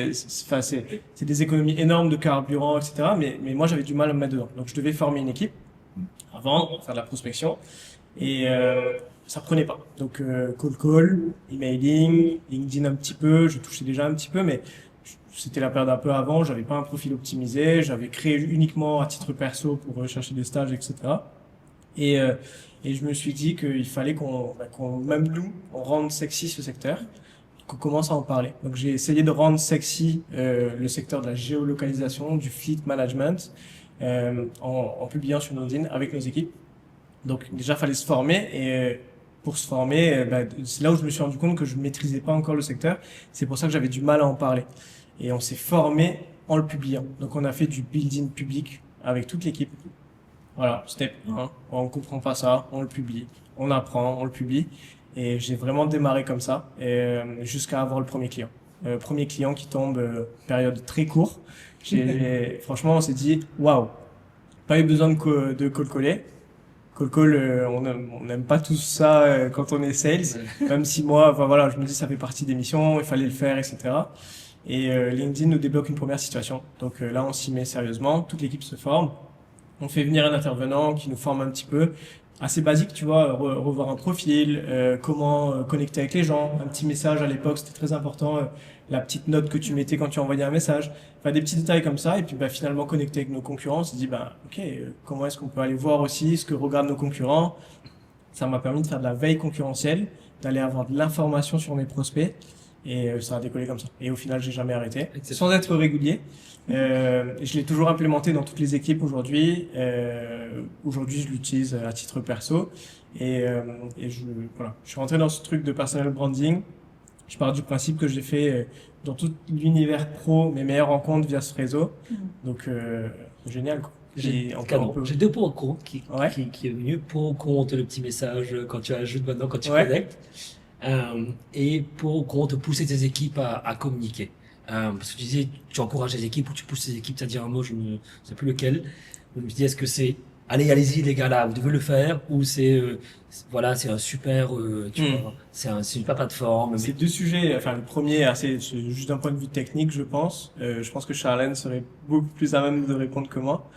Enfin, c'est des économies énormes de carburant, etc. Mais moi, j'avais du mal à me mettre dedans. Donc, je devais former une équipe avant, faire de la prospection. Et, ça prenait pas. Donc, call, emailing, LinkedIn un petit peu. Je touchais déjà un petit peu, mais c'était la période un peu avant, j'avais pas un profil optimisé, j'avais créé uniquement à titre perso pour rechercher des stages, etc. Et je me suis dit qu'il fallait même nous, on rende sexy ce secteur, qu'on commence à en parler. Donc j'ai essayé de rendre sexy le secteur de la géolocalisation, du fleet management, en publiant sur LinkedIn avec nos équipes. Donc déjà, fallait se former et pour se former, c'est là où je me suis rendu compte que je maîtrisais pas encore le secteur. C'est pour ça que j'avais du mal à en parler. Et on s'est formé en le publiant. Donc on a fait du building public avec toute l'équipe. Voilà, step 1, on comprend pas ça, on le publie, on apprend, on le publie. Et j'ai vraiment démarré comme ça, jusqu'à avoir le premier client. Premier client qui tombe, période très courte. Franchement, on s'est dit, waouh, pas eu besoin de call-caller. Call, on n'aime pas tout ça quand on est sales, même si moi, enfin voilà, je me dis ça fait partie des missions, il fallait le faire, etc. Et LinkedIn nous débloque une première situation. Donc là, on s'y met sérieusement, toute l'équipe se forme. On fait venir un intervenant qui nous forme un petit peu, assez basique, tu vois, revoir un profil, comment connecter avec les gens, un petit message à l'époque, c'était très important, la petite note que tu mettais quand tu envoyais un message, enfin des petits détails comme ça. Et puis finalement connecter avec nos concurrents, on s'est dit ok, comment est-ce qu'on peut aller voir aussi ce que regardent nos concurrents. Ça m'a permis de faire de la veille concurrentielle, d'aller avoir de l'information sur mes prospects. Et ça a décollé comme ça. Et au final, j'ai jamais arrêté, sans être régulier. Je l'ai toujours implémenté dans toutes les équipes aujourd'hui. Aujourd'hui, je l'utilise à titre perso. Et je suis rentré dans ce truc de personal branding. Je pars du principe que j'ai fait dans tout l'univers pro mes meilleures rencontres via ce réseau. Donc, génial, quoi. J'ai deux pour ou contre qui est venu. Pour ou contre le petit message quand tu ajoutes maintenant, quand tu connectes. Et pour ou contre pousser tes équipes à communiquer. Parce que tu disais, tu encourages les équipes ou tu pousses tes équipes à dire un mot, je ne sais plus lequel. Je me dis, est-ce que c'est allez-y les gars là, vous devez le faire, ou c'est c'est un super, vois, c'est une super plateforme. C'est deux sujets. Enfin, le premier, c'est juste d'un point de vue technique, je pense. Je pense que Charlène serait beaucoup plus à même de répondre que moi.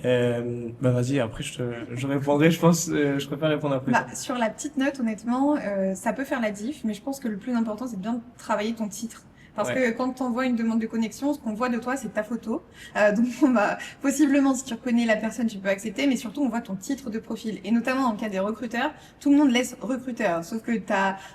Vas-y, après je répondrai, je pense, je préfère répondre après. Sur la petite note, honnêtement, ça peut faire la diff, mais je pense que le plus important, c'est bien de travailler ton titre. Parce que quand tu envoies une demande de connexion, ce qu'on voit de toi, c'est ta photo. Donc, possiblement, si tu reconnais la personne, tu peux accepter, mais surtout, on voit ton titre de profil. Et notamment, dans le cas des recruteurs, tout le monde laisse recruteur. Sauf que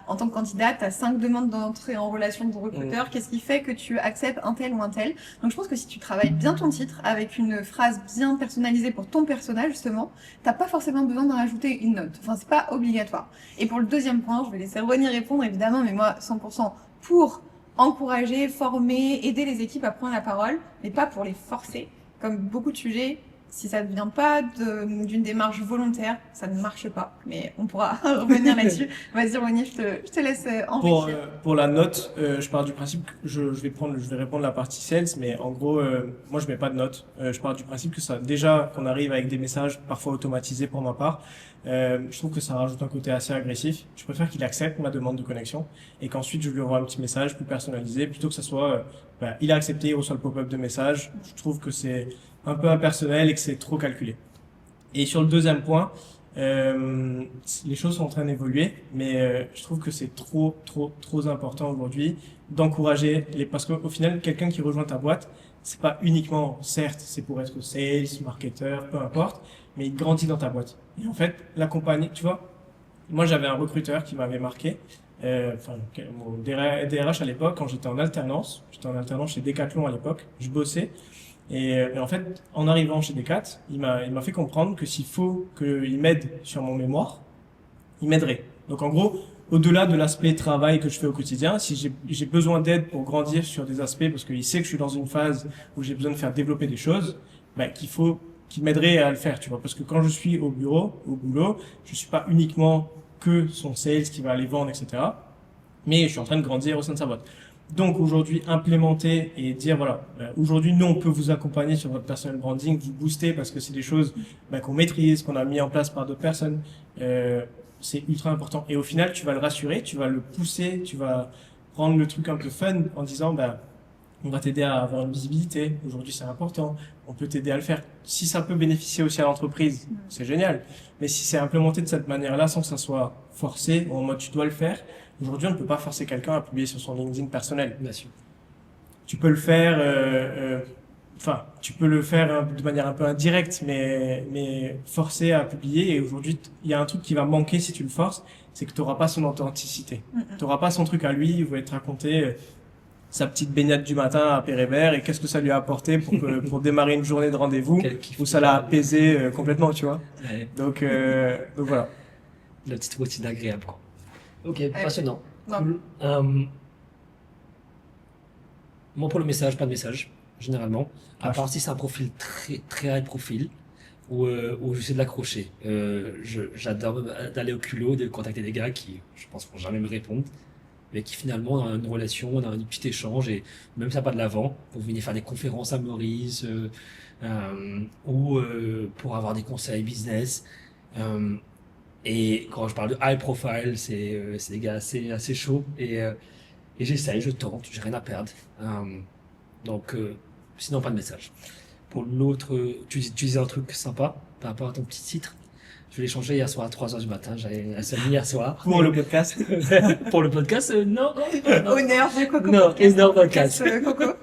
en tant que candidat, tu as 5 demandes d'entrée en relation de recruteur. Qu'est-ce qui fait que tu acceptes un tel ou un tel? Donc, je pense que si tu travailles bien ton titre, avec une phrase bien personnalisée pour ton personnage, justement, t'as pas forcément besoin d'en rajouter une note. Enfin, c'est pas obligatoire. Et pour le deuxième point, je vais laisser Ronnie répondre, évidemment, mais moi, 100% pour encourager, former, aider les équipes à prendre la parole, mais pas pour les forcer. Comme beaucoup de sujets, si ça ne vient pas d'une démarche volontaire, ça ne marche pas. Mais on pourra revenir là-dessus. Vas-y, Ronnie, je te laisse enrichir. Pour la note, je pars du principe que je vais répondre la partie sales, mais en gros, moi je mets pas de note. Je pars du principe que déjà qu'on arrive avec des messages parfois automatisés pour ma part, je trouve que ça rajoute un côté assez agressif. Je préfère qu'il accepte ma demande de connexion et qu'ensuite je lui envoie un petit message plus personnalisé, plutôt que ça soit il a accepté, il reçoit le pop-up de message. Je trouve que c'est un peu impersonnel et que c'est trop calculé. Et sur le deuxième point, les choses sont en train d'évoluer, mais je trouve que c'est trop important aujourd'hui d'encourager parce qu'au final, quelqu'un qui rejoint ta boîte, c'est pas uniquement, certes, c'est pour être sales, marketeur, peu importe, mais il grandit dans ta boîte. Et en fait, l'accompagner, tu vois, moi j'avais un recruteur qui m'avait marqué, mon DRH à l'époque, quand j'étais en alternance chez Decathlon à l'époque, je bossais, et en fait, en arrivant chez Decathlon, il m'a fait comprendre que s'il faut qu'il m'aide sur mon mémoire, il m'aiderait. Donc en gros, au-delà de l'aspect travail que je fais au quotidien, si j'ai besoin d'aide pour grandir sur des aspects, parce qu'il sait que je suis dans une phase où j'ai besoin de faire développer des choses, qu'il m'aiderait à le faire, tu vois. Parce que quand je suis au boulot, je suis pas uniquement que son sales qui va aller vendre, etc. Mais je suis en train de grandir au sein de sa boîte. Donc aujourd'hui, implémenter et dire voilà, aujourd'hui nous on peut vous accompagner sur votre personal branding, vous booster parce que c'est des choses qu'on maîtrise, qu'on a mis en place par d'autres personnes. C'est ultra important. Et au final, tu vas le rassurer, tu vas le pousser, tu vas rendre le truc un peu fun en disant on va t'aider à avoir une visibilité. Aujourd'hui, c'est important. On peut t'aider à le faire. Si ça peut bénéficier aussi à l'entreprise, c'est génial. Mais si c'est implémenté de cette manière-là, sans que ça soit forcé, en mode tu dois le faire, aujourd'hui, on ne peut pas forcer quelqu'un à publier sur son LinkedIn personnel. Bien sûr. Tu peux le faire, tu peux le faire de manière un peu indirecte, mais forcer à publier. Et aujourd'hui, il y a un truc qui va manquer si tu le forces, c'est que tu n'auras pas son authenticité. Tu n'auras pas son truc à lui, il va te raconter sa petite baignade du matin à Pérébert et qu'est-ce que ça lui a apporté pour démarrer une journée de rendez-vous où ça l'a apaisé complètement, tu vois. Ouais. Donc voilà. La petite routine agréable, quoi. Ok, passionnant. Non. Cool. Moi, pour le message, pas de message, généralement. À part si c'est un profil très high profil, où j'essaie de l'accrocher. J'adore d'aller au culot, de contacter des gars qui, je pense, vont jamais me répondre, mais qui finalement ont une relation, on a un petit échange, et même si ça va pas de l'avant, pour venir faire des conférences à Maurice, ou pour avoir des conseils business. Et quand je parle de high profile, c'est des gars assez chauds, et j'essaye, je tente, j'ai rien à perdre. Donc, sinon, pas de message. Pour l'autre, tu disais un truc sympa par rapport à ton petit titre. Je l'ai changé hier soir à 3h du matin. J'avais la seule hier soir. Pour le podcast. Pour le podcast, non. Honneur de Coco. Non, Podcast. Honneur Podcast. Coco.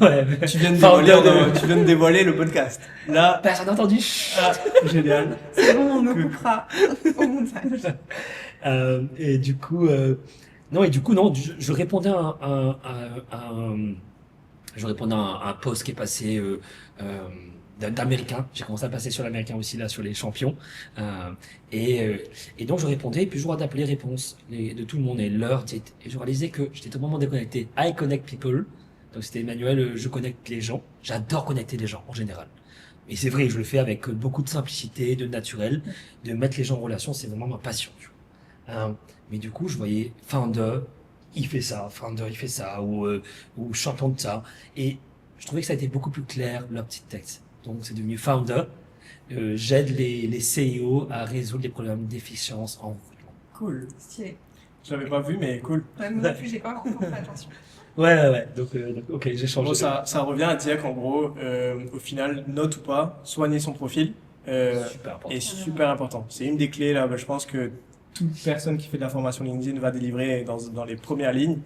Ouais. Tu viens de Founder dévoiler le podcast. Là, Personne n'a entendu. génial. C'est bon, on me coupera au montage. Et du coup, non, je répondais je répondais à un post qui est passé d'américain. J'ai commencé à passer sur l'américain aussi, là, sur les champions. Et donc, je répondais, et puis je vois d'appeler réponse de tout le monde, et l'heure, et je réalisais que j'étais totalement déconnecté. I connect people. Donc, c'était Emmanuel, je connecte les gens. J'adore connecter les gens, en général. Et c'est vrai, je le fais avec beaucoup de simplicité, de naturel, de mettre les gens en relation, c'est vraiment ma passion. Tu vois. Mais du coup, je voyais Founder, il fait ça, ou champion de ça. Et je trouvais que ça a été beaucoup plus clair, leur petit texte. Donc, c'est devenu Founder. J'aide les CEO à résoudre les problèmes d'efficience en recrutement. Cool. Stylé. Je l'avais pas vu, mais cool. Ouais, moi non plus, j'ai pas encore fait attention. Ouais. Donc, ok, j'ai En changé. gros, ça revient à dire qu'en gros, au final, note ou pas, soigner son profil Super important. est super important. C'est une des clés là. Je pense que toute personne qui fait de la formation LinkedIn va délivrer dans les premières lignes.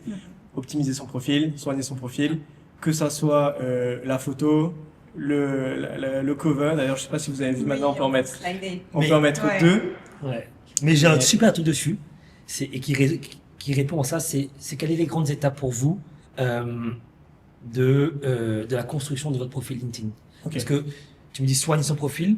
Optimiser son profil, soigner son profil, que ça soit la photo, le cover. D'ailleurs, je sais pas si vous avez vu, maintenant on peut en mettre, Ouais. deux. Ouais. Mais j'ai un super truc dessus, et qui répond à ça, c'est quelles sont les grandes étapes pour vous de la construction de votre profil LinkedIn. Ok. Parce que tu me dis soigner son profil,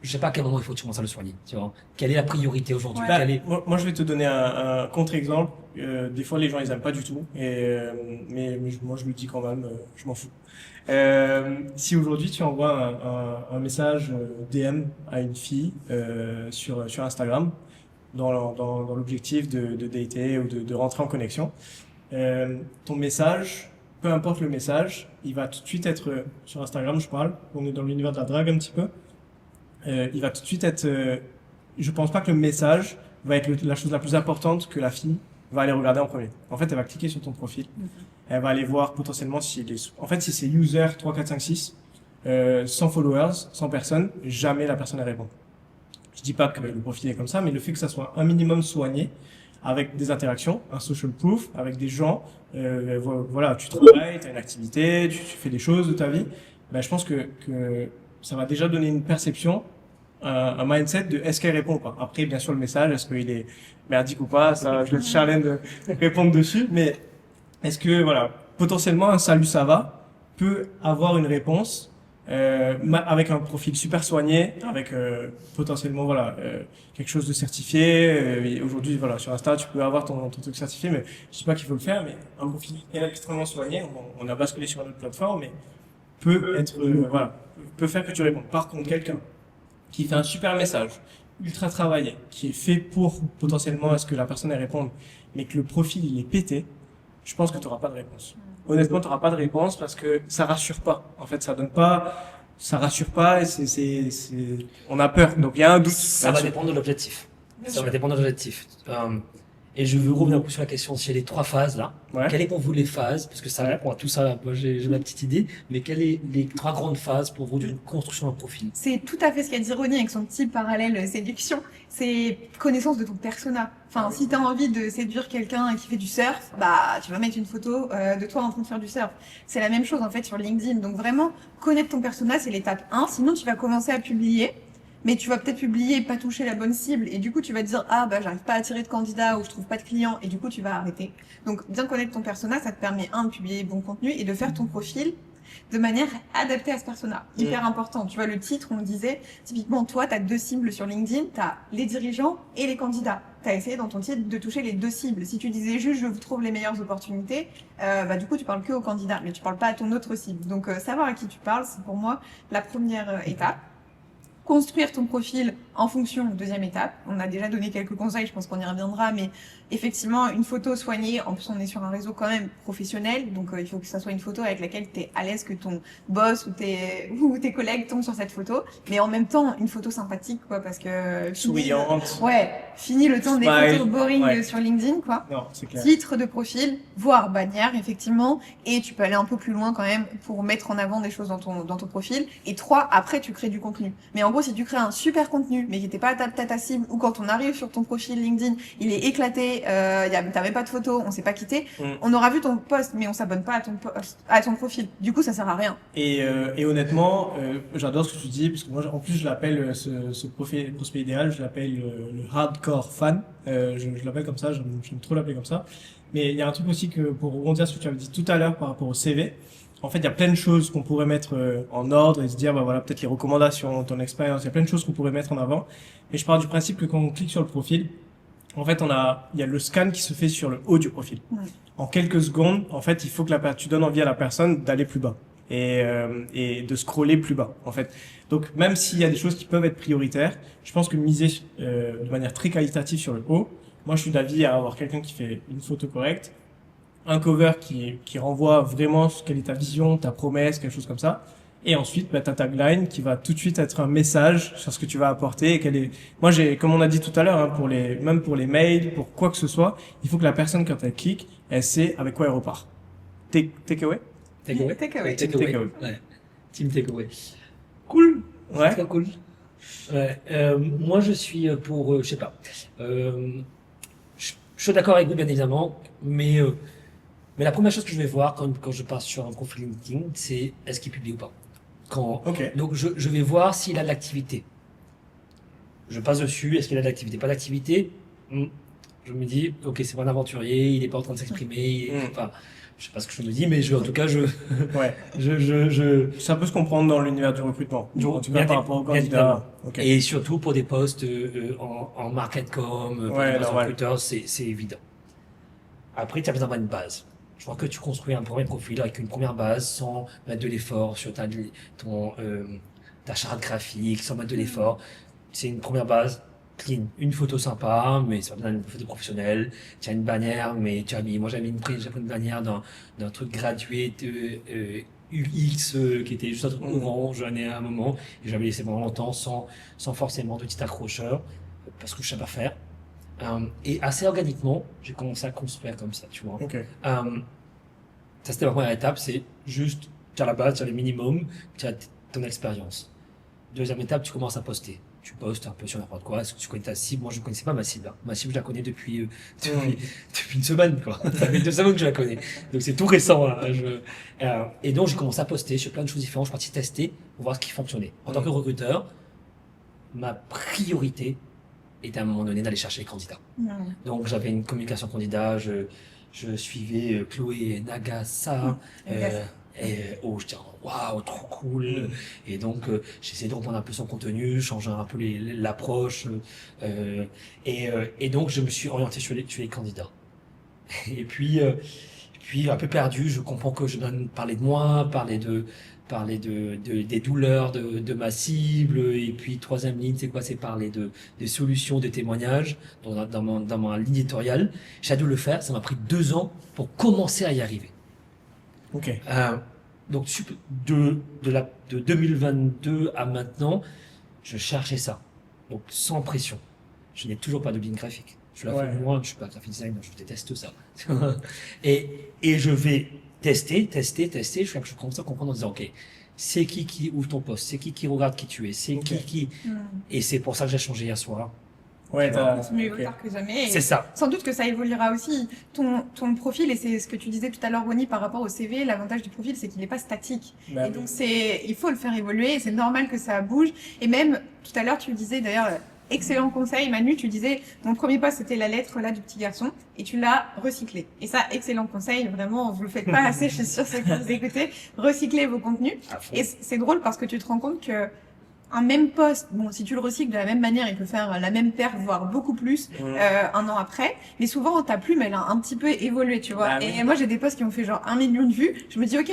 je sais pas à quel moment il faut que tu commences à le soigner. Tu vois. Quelle est la priorité aujourd'hui? Ouais. Quelle est... Moi, je vais te donner un contre-exemple. Des fois, les gens, ils aiment pas du tout. Mais moi, je le dis quand même, je m'en fous. Si aujourd'hui, tu envoies un message DM à une fille sur Instagram, dans l'objectif de dater ou de rentrer en connexion, ton message, peu importe le message, il va tout de suite être sur Instagram, je parle. On est dans l'univers de la drague un petit peu. Il va tout de suite être. Je pense pas que le message va être la chose la plus importante que la fille va aller regarder en premier. En fait, elle va cliquer sur ton profil. Elle va aller voir potentiellement si c'est user 3, 4, 5, 6, 100 followers, 100 personnes, jamais la personne ne répond. Je dis pas que le profil est comme ça, mais le fait que ça soit un minimum soigné, avec des interactions, un social proof, avec des gens, voilà, tu travailles, tu as une activité, tu fais des choses de ta vie, je pense que ça va déjà donner une perception, un mindset de est-ce qu'elle répond ou pas. Après, bien sûr, le message, est-ce qu'il est merdique ou pas, ça, je laisse Charlène de répondre dessus, mais est-ce que, voilà, potentiellement, un salut ça va peut avoir une réponse avec un profil super soigné, avec potentiellement voilà quelque chose de certifié. Aujourd'hui, voilà, sur Insta, tu peux avoir ton truc certifié, mais je dis pas qu'il faut le faire, mais un profil extrêmement soigné, on a basculé sur une autre plateforme, mais peut être peut faire que tu réponds. Par contre, quelqu'un qui fait un super message, ultra travaillé, qui est fait pour potentiellement à ce que la personne elle réponde, mais que le profil il est pété, je pense que tu n'auras pas de réponse. Honnêtement, tu n'auras pas de réponse parce que ça rassure pas. En fait, ça rassure pas et on a peur. Donc il y a un doute. Ça va là-dessus. dépendre de l'objectif. Bien Ça va sûr. dépendre de l'objectif. Et je veux revenir un peu sur la question sur les 3 phases là. Ouais. Quelles est pour vous les phases? Parce que ça Ouais. répond à tout ça. Moi, j'ai ma petite idée. Mais quelles sont les 3 grandes phases pour vous d'une construction d'un profil? C'est tout à fait ce qu'a dit Ronnie avec son petit parallèle séduction. C'est connaissance de ton persona. Enfin, si t'as envie de séduire quelqu'un qui fait du surf, bah, tu vas mettre une photo de toi en train de faire du surf. C'est la même chose, en fait, sur LinkedIn. Donc vraiment, connaître ton persona, c'est l'étape 1. Sinon, tu vas commencer à publier. Mais tu vas peut-être publier et pas toucher la bonne cible. Et du coup, tu vas te dire, ah, bah, j'arrive pas à attirer de candidats ou je trouve pas de clients. Et du coup, tu vas arrêter. Donc, bien connaître ton persona, ça te permet, de publier bon contenu et de faire ton profil de manière adaptée à ce persona. Hyper important. Tu vois, le titre, on le disait, typiquement, toi, tu as 2 cibles sur LinkedIn, tu as les dirigeants et les candidats. Tu as essayé dans ton titre de toucher les 2 cibles. Si tu disais juste, je vous trouve les meilleures opportunités, bah, du coup, tu parles que aux candidats, mais tu parles pas à ton autre cible. Donc, savoir à qui tu parles, c'est pour moi la première étape. Construire ton profil en fonction, deuxième étape. On a déjà donné quelques conseils, je pense qu'on y reviendra, mais effectivement, une photo soignée, en plus on est sur un réseau quand même professionnel, donc il faut que ça soit une photo avec laquelle tu es à l'aise, que ton boss ou tes collègues tombent sur cette photo, mais en même temps, une photo sympathique, quoi, parce que... Souriante. Ouais, fini le temps des Smile. photos boring Ouais. sur LinkedIn, quoi. Non, c'est clair. Titre de profil, voire bannière, effectivement, et tu peux aller un peu plus loin quand même pour mettre en avant des choses dans ton profil. Et 3, après, tu crées du contenu. Mais en gros, si tu crées un super contenu, mais qui n'était pas adapté à ta cible, ou quand on arrive sur ton profil LinkedIn, il est éclaté, t'avais pas de photo, on s'est pas quitté, on aura vu ton post, mais on s'abonne pas à ton profil. Du coup, ça sert à rien. Et honnêtement, j'adore ce que tu dis, parce que moi, en plus, je l'appelle ce prospect idéal, je l'appelle le hardcore fan. Je l'appelle comme ça, j'aime trop l'appeler comme ça. Mais il y a un truc aussi que, pour rebondir sur ce que tu avais dit tout à l'heure par rapport au CV, en fait, il y a plein de choses qu'on pourrait mettre en ordre et se dire, bah voilà, peut-être les recommandations, ton expérience, il y a plein de choses qu'on pourrait mettre en avant. Mais je pars du principe que quand on clique sur le profil, en fait, il y a le scan qui se fait sur le haut du profil. Ouais. En quelques secondes, en fait, il faut que tu donnes envie à la personne d'aller plus bas et de scroller plus bas, en fait. Donc, même s'il y a des choses qui peuvent être prioritaires, je pense que miser de manière très qualitative sur le haut, moi, je suis d'avis à avoir quelqu'un qui fait une photo correcte, un cover qui renvoie vraiment quelle est ta vision, ta promesse, quelque chose comme ça. Et ensuite, bah, ta tagline qui va tout de suite être un message sur ce que tu vas apporter et moi, comme on a dit tout à l'heure, hein, même pour les mails, pour quoi que ce soit, il faut que la personne, quand elle clique, elle sait avec quoi elle repart. Takeaway? Takeaway. Takeaway. Takeaway. Ouais. Team takeaway. Cool. Ouais. Très cool. Ouais. Moi, je suis pour, je sais pas. Je suis d'accord avec vous, bien évidemment, mais la première chose que je vais voir quand je passe sur un profil LinkedIn, c'est est-ce qu'il publie ou pas. Ok. Donc, je vais voir s'il a de l'activité. Je passe dessus, est-ce qu'il a de l'activité? Pas d'activité? Je me dis, ok, c'est pas un aventurier, il est pas en train de s'exprimer, enfin, je sais pas ce que je me dis, mais en tout cas, Ouais. Ça peut se comprendre dans l'univers du recrutement. En tout cas, par rapport aux bien candidats. évidemment. Ok. Et surtout pour des postes en market.com, pour Ouais, des postes de normal. recruteurs, c'est évident. Après, tu as besoin d'une base. Je crois que tu construis un premier profil avec une première base sans mettre de l'effort sur ta charte graphique, sans mettre de l'effort. C'est une première base clean. Une photo sympa, mais c'est pas besoin d'une photo professionnelle. Tu as une bannière, mais moi j'ai pris une bannière d'un truc gradué de UX qui était juste un truc orange à un moment, et j'avais laissé pendant longtemps sans forcément de petit accrocheur, parce que je sais pas faire. Et assez organiquement, j'ai commencé à construire comme ça, tu vois. Ok. Ça, c'était ma première étape, c'est juste, tu as la base, tu as le minimum, tu as ton expérience. Deuxième étape, tu commences à poster. Tu postes un peu sur n'importe quoi. Est-ce que tu connais ta cible? Moi, je ne connaissais pas ma cible. Ma cible, je la connais depuis une semaine, quoi. Ça fait 2 semaines que je la connais. Donc, c'est tout récent. Hein. Et donc, j'ai commencé à poster sur plein de choses différentes. Je suis parti tester pour voir ce qui fonctionnait. En tant que recruteur, ma priorité était à un moment donné d'aller chercher les candidats. Donc, j'avais une communication candidat. Je suivais Chloé Nagasa. J'étais waouh, trop cool. Et donc, j'essayais de reprendre un peu son contenu, changer un peu l'approche. Et donc, je me suis orienté sur les candidats. Et puis puis un peu perdu, je comprends que je dois parler de moi, des douleurs de ma cible, et puis troisième ligne, c'est quoi? C'est parler des solutions, des témoignages dans ma ligne éditoriale. J'ai dû le faire, ça m'a pris 2 ans pour commencer à y arriver. Ok. Donc de 2022 à maintenant, je cherchais ça. Donc sans pression. Je n'ai toujours pas de ligne graphique. Je la fais Ouais. moi, je suis pas graphic designer, je déteste ça. et je vais tester, je commence à comprendre en disant, ok, c'est qui ouvre ton poste, c'est qui regarde qui tu es, c'est Ok. et c'est pour ça que j'ai changé hier soir. Ouais, Mieux vaut ok. tard que jamais. Et C'est ça. sans doute que ça évoluera aussi. Ton profil, et c'est ce que tu disais tout à l'heure, Ronnie, par rapport au CV, l'avantage du profil, c'est qu'il n'est pas statique. Bah Et oui. donc, il faut le faire évoluer, et c'est normal que ça bouge. Et même, tout à l'heure, tu le disais, d'ailleurs, excellent conseil, Manu, tu disais, mon premier poste, c'était la lettre, là, du petit garçon, et tu l'as recyclé. Et ça, excellent conseil, vraiment, vous le faites pas assez, je suis sûre, ceux qui vous écoutez, recyclez vos contenus. À fond. Et c'est drôle parce que tu te rends compte que un même poste, bon, si tu le recycles de la même manière, il peut faire la même perte, voire beaucoup plus, un an après. Mais souvent, ta plume, elle a un petit peu évolué, tu vois. Bah oui. Et moi, j'ai des posts qui ont fait genre 1 million de vues. Je me dis, ok,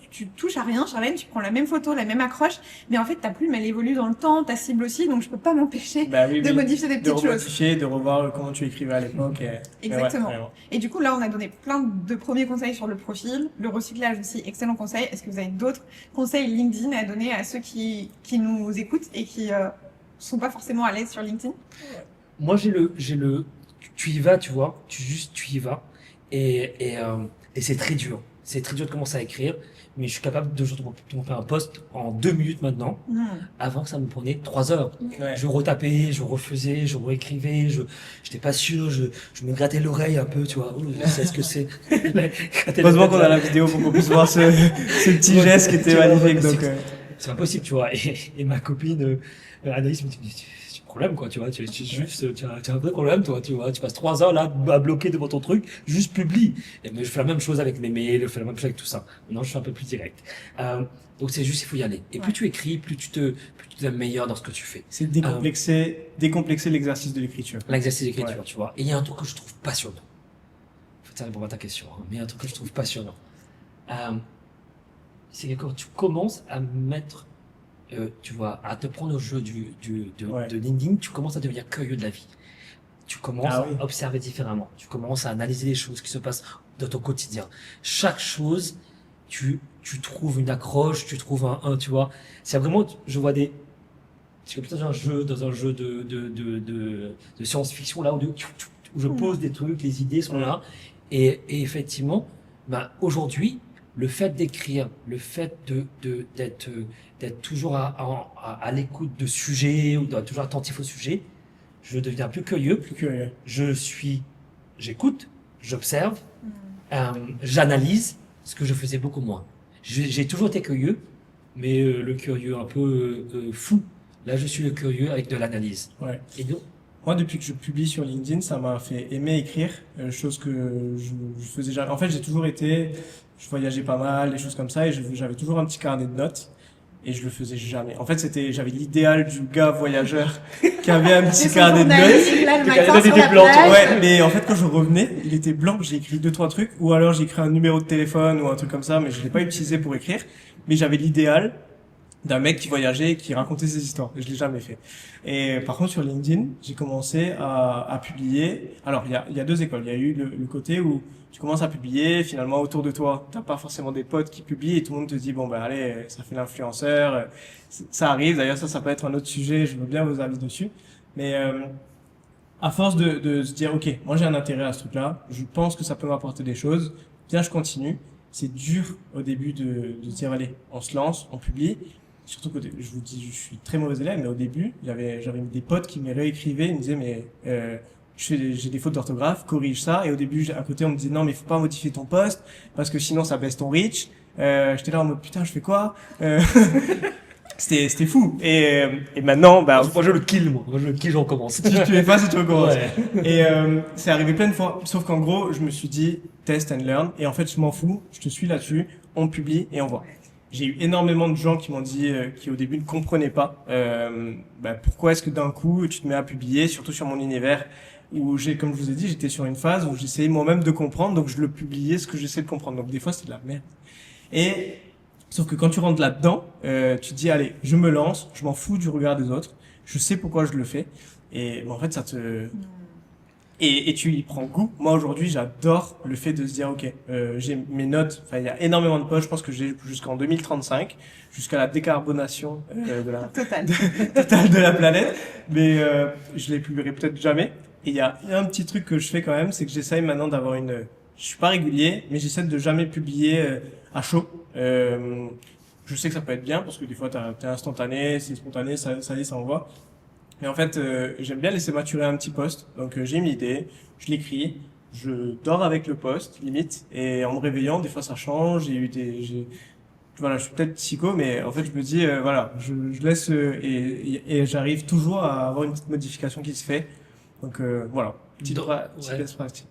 tu touches à rien, Charlène, tu prends la même photo, la même accroche, mais en fait, ta plume, elle évolue dans le temps, ta cible aussi, donc je peux pas m'empêcher Bah oui, de oui. modifier des De petites choses. remodifier, de revoir comment tu écrivais à l'époque. Exactement. Mais ouais, vraiment. Et du coup, là, on a donné plein de premiers conseils sur le profil, le recyclage aussi, excellent conseil. Est-ce que vous avez d'autres conseils LinkedIn à donner à ceux qui nous écoutent et qui sont pas forcément à l'aise sur LinkedIn? Moi, tu y vas, tu vois, tu y vas, et c'est très dur. C'est très dur de commencer à écrire, mais je suis capable de faire un post en 2 minutes maintenant. Avant que ça me prenait 3 heures. Ouais. Je retapais, je refaisais, je réécrivais, j'étais pas sûr, je me grattais l'oreille un peu, tu vois. Je sais ce que c'est. Heureusement qu'on a la vidéo pour qu'on puisse voir ce petit Ouais, geste qui était tu vois, magnifique. c'est- Donc, C'est impossible, tu vois. Et ma copine, Anaïs me dit, mais tu as un problème, quoi, tu vois. Tu as un vrai problème, toi, tu vois. Tu passes 3 heures là, à bloquer devant ton truc, juste publie. Mais je fais la même chose avec mes mails, je fais la même chose avec tout ça. Maintenant, je suis un peu plus direct. Donc c'est juste, il faut y aller. Et plus tu écris, plus tu t'améliores dans ce que tu fais. c'est décomplexer l'exercice de l'écriture. L'exercice d'écriture, Ouais. tu vois. Et il y a un truc que je trouve passionnant. En fait, ça répond à ta question, hein, mais il y a un truc que je trouve passionnant. C'est que quand tu commences à mettre, tu vois, à te prendre au jeu Ouais. de LinkedIn, tu commences à devenir curieux de la vie. Tu commences Ah oui. à observer différemment. Tu commences à analyser les choses qui se passent dans ton quotidien. Chaque chose, tu trouves une accroche, tu trouves tu vois. C'est vraiment, je vois c'est comme dans un jeu de science-fiction là où je pose des trucs, les idées sont là. Et effectivement, ben, aujourd'hui, le fait d'écrire, le fait d'être toujours à l'écoute de sujets ou d'être toujours attentif au sujet, je deviens plus curieux. Plus curieux. J'écoute, j'observe, j'analyse, ce que je faisais beaucoup moins. J'ai toujours été curieux, mais le curieux un peu fou. Là, je suis le curieux avec de l'analyse. Ouais. Et donc, Moi, depuis que je publie sur LinkedIn, ça m'a fait aimer écrire, chose que je faisais jamais. En fait, je voyageais pas mal, des choses comme ça, et j'avais toujours un petit carnet de notes, et je le faisais jamais. En fait, j'avais l'idéal du gars voyageur qui avait un petit C'est son carnet de notes. journalisme, là, le Le matin carnet sur des la plantes, plage. Ouais, mais en fait, quand je revenais, il était blanc, j'ai écrit 2-3 trucs, ou alors j'ai écrit un numéro de téléphone ou un truc comme ça, mais je l'ai pas utilisé pour écrire. Mais j'avais l'idéal d'un mec qui voyageait et qui racontait ses histoires. Et je l'ai jamais fait. Et par contre, sur LinkedIn, j'ai commencé à publier. Alors, il y a 2 écoles. Il y a eu le côté où tu commences à publier, finalement, autour de toi, t'as pas forcément des potes qui publient et tout le monde te dit, bon, ben, allez, ça fait l'influenceur. Ça arrive. D'ailleurs, ça peut être un autre sujet. Je veux bien vos avis dessus. Mais, à force de se dire, ok, moi j'ai un intérêt à ce truc-là, je pense que ça peut m'apporter des choses, bien je continue. C'est dur au début de se dire, allez, on se lance, on publie. Surtout que je vous dis, je suis très mauvais élève, mais au début, j'avais des potes qui me réécrivaient, ils me disaient, mais j'ai des fautes d'orthographe, corrige ça. Et au début, à côté, on me disait, non, mais faut pas modifier ton post, parce que sinon ça baisse ton reach. J'étais là en mode, putain, je fais quoi C'était fou. Et maintenant, bah, moi, je le kill, moi. Moi, je le kill, je recommence. tu fais pas si tu recommences. Ouais. Et c'est arrivé plein de fois. Sauf qu'en gros, je me suis dit, test and learn. Et en fait, je m'en fous. Je te suis là-dessus. On publie et on voit. J'ai eu énormément de gens qui m'ont dit, qui au début ne comprenaient pas, pourquoi est-ce que d'un coup tu te mets à publier, surtout sur mon univers. où comme je vous ai dit, j'étais sur une phase où j'essayais moi-même de comprendre, donc je le publiais ce que j'essayais de comprendre. Donc des fois, c'est de la merde. Et sauf que quand tu rentres là-dedans, tu te dis allez, je me lance, je m'en fous du regard des autres, je sais pourquoi je le fais, et en fait, et tu y prends goût. Moi aujourd'hui, j'adore le fait de se dire ok, j'ai mes notes. Enfin, il y a énormément de posts. Je pense que j'ai jusqu'en 2035, jusqu'à la décarbonation de la Total. totale de la planète. Mais je les publierai peut-être jamais. Et il y a un petit truc que je fais quand même, c'est que j'essaye maintenant d'avoir je suis pas régulier, mais j'essaie de jamais publier à chaud. Je sais que ça peut être bien parce que des fois t'es instantané, c'est spontané, ça y est, ça envoie. Mais en fait, j'aime bien laisser maturer un petit post. Donc j'ai une idée, je l'écris, je dors avec le post, limite, et en me réveillant, des fois ça change. Voilà, je suis peut-être psycho, mais en fait je me dis, voilà, je laisse et j'arrive toujours à avoir une petite modification qui se fait. Donc voilà, petite Ouais. best practice.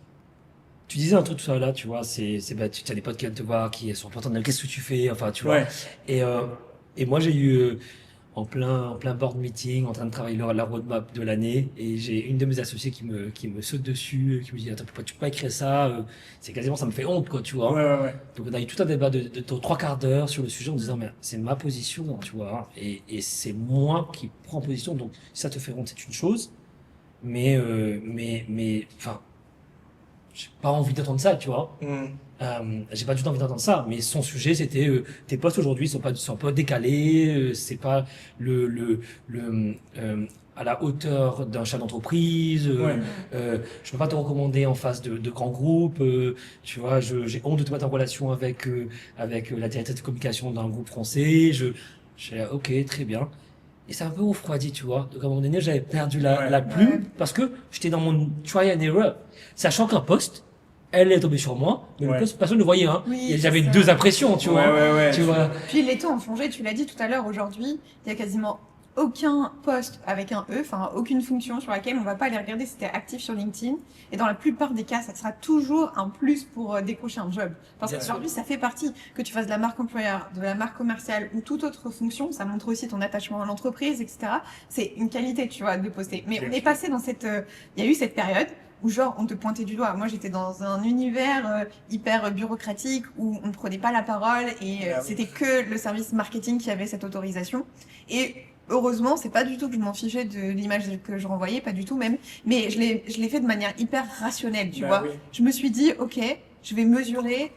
Tu disais un truc tout à l'heure, tu vois, bah, tu as des potes qui viennent te voir, qui sont importants, qu'est-ce que tu fais, enfin, tu vois. Ouais, Et, et moi, j'ai eu, en plein board meeting, en train de travailler la roadmap de l'année, et j'ai une de mes associées qui me saute dessus, qui me dit, attends, pourquoi tu peux pas écrire ça, c'est quasiment, ça me fait honte, quoi, tu vois. ouais. Donc, on a eu tout un débat de 3 quarts d'heure sur le sujet en disant, mais c'est ma position, tu vois, et c'est moi qui prends position, donc, si ça te fait honte, c'est une chose, enfin, j'ai pas envie d'entendre ça, tu vois. Hmm. J'ai pas du tout envie d'entendre ça, mais son sujet c'était tes postes aujourd'hui sont pas décalés, c'est pas le à la hauteur d'un chef d'entreprise. Ouais. Je peux pas te recommander en face de grands groupes. Tu vois, j'ai honte de te mettre en relation avec la directrice de communication d'un groupe français. J'ai ok, très bien. Et c'est un peu refroidi, tu vois. Donc à un moment donné, j'avais perdu Ouais. la plume Ouais. parce que j'étais dans mon try and error, sachant qu'un poste elle est tombée sur moi, mais Ouais. le poste, personne ne le voyait, hein. Oui, Et j'avais c'est ça. deux impressions, tu vois. Ouais. Tu vois. Puis les taux ont changé, tu l'as dit tout à l'heure, aujourd'hui, il y a quasiment aucun poste avec un E, enfin aucune fonction sur laquelle on va pas aller regarder si tu es actif sur LinkedIn. Et dans la plupart des cas, ça sera toujours un plus pour décrocher un job. Parce Bien qu'aujourd'hui, ça fait partie que tu fasses de la marque employeur, de la marque commerciale ou toute autre fonction. Ça montre aussi ton attachement à l'entreprise, etc. C'est une qualité, tu vois, de poster. Mais Bien on est sûr. passé dans il y a eu cette période où genre on te pointait du doigt. Moi j'étais dans un univers hyper bureaucratique où on ne prenait pas la parole et Ah oui. c'était que le service marketing qui avait cette autorisation. Et heureusement, c'est pas du tout que je m'en fichais de l'image que je renvoyais, pas du tout même, mais je l'ai fait de manière hyper rationnelle, tu Bah vois. oui. Je me suis dit, ok, je vais mesurer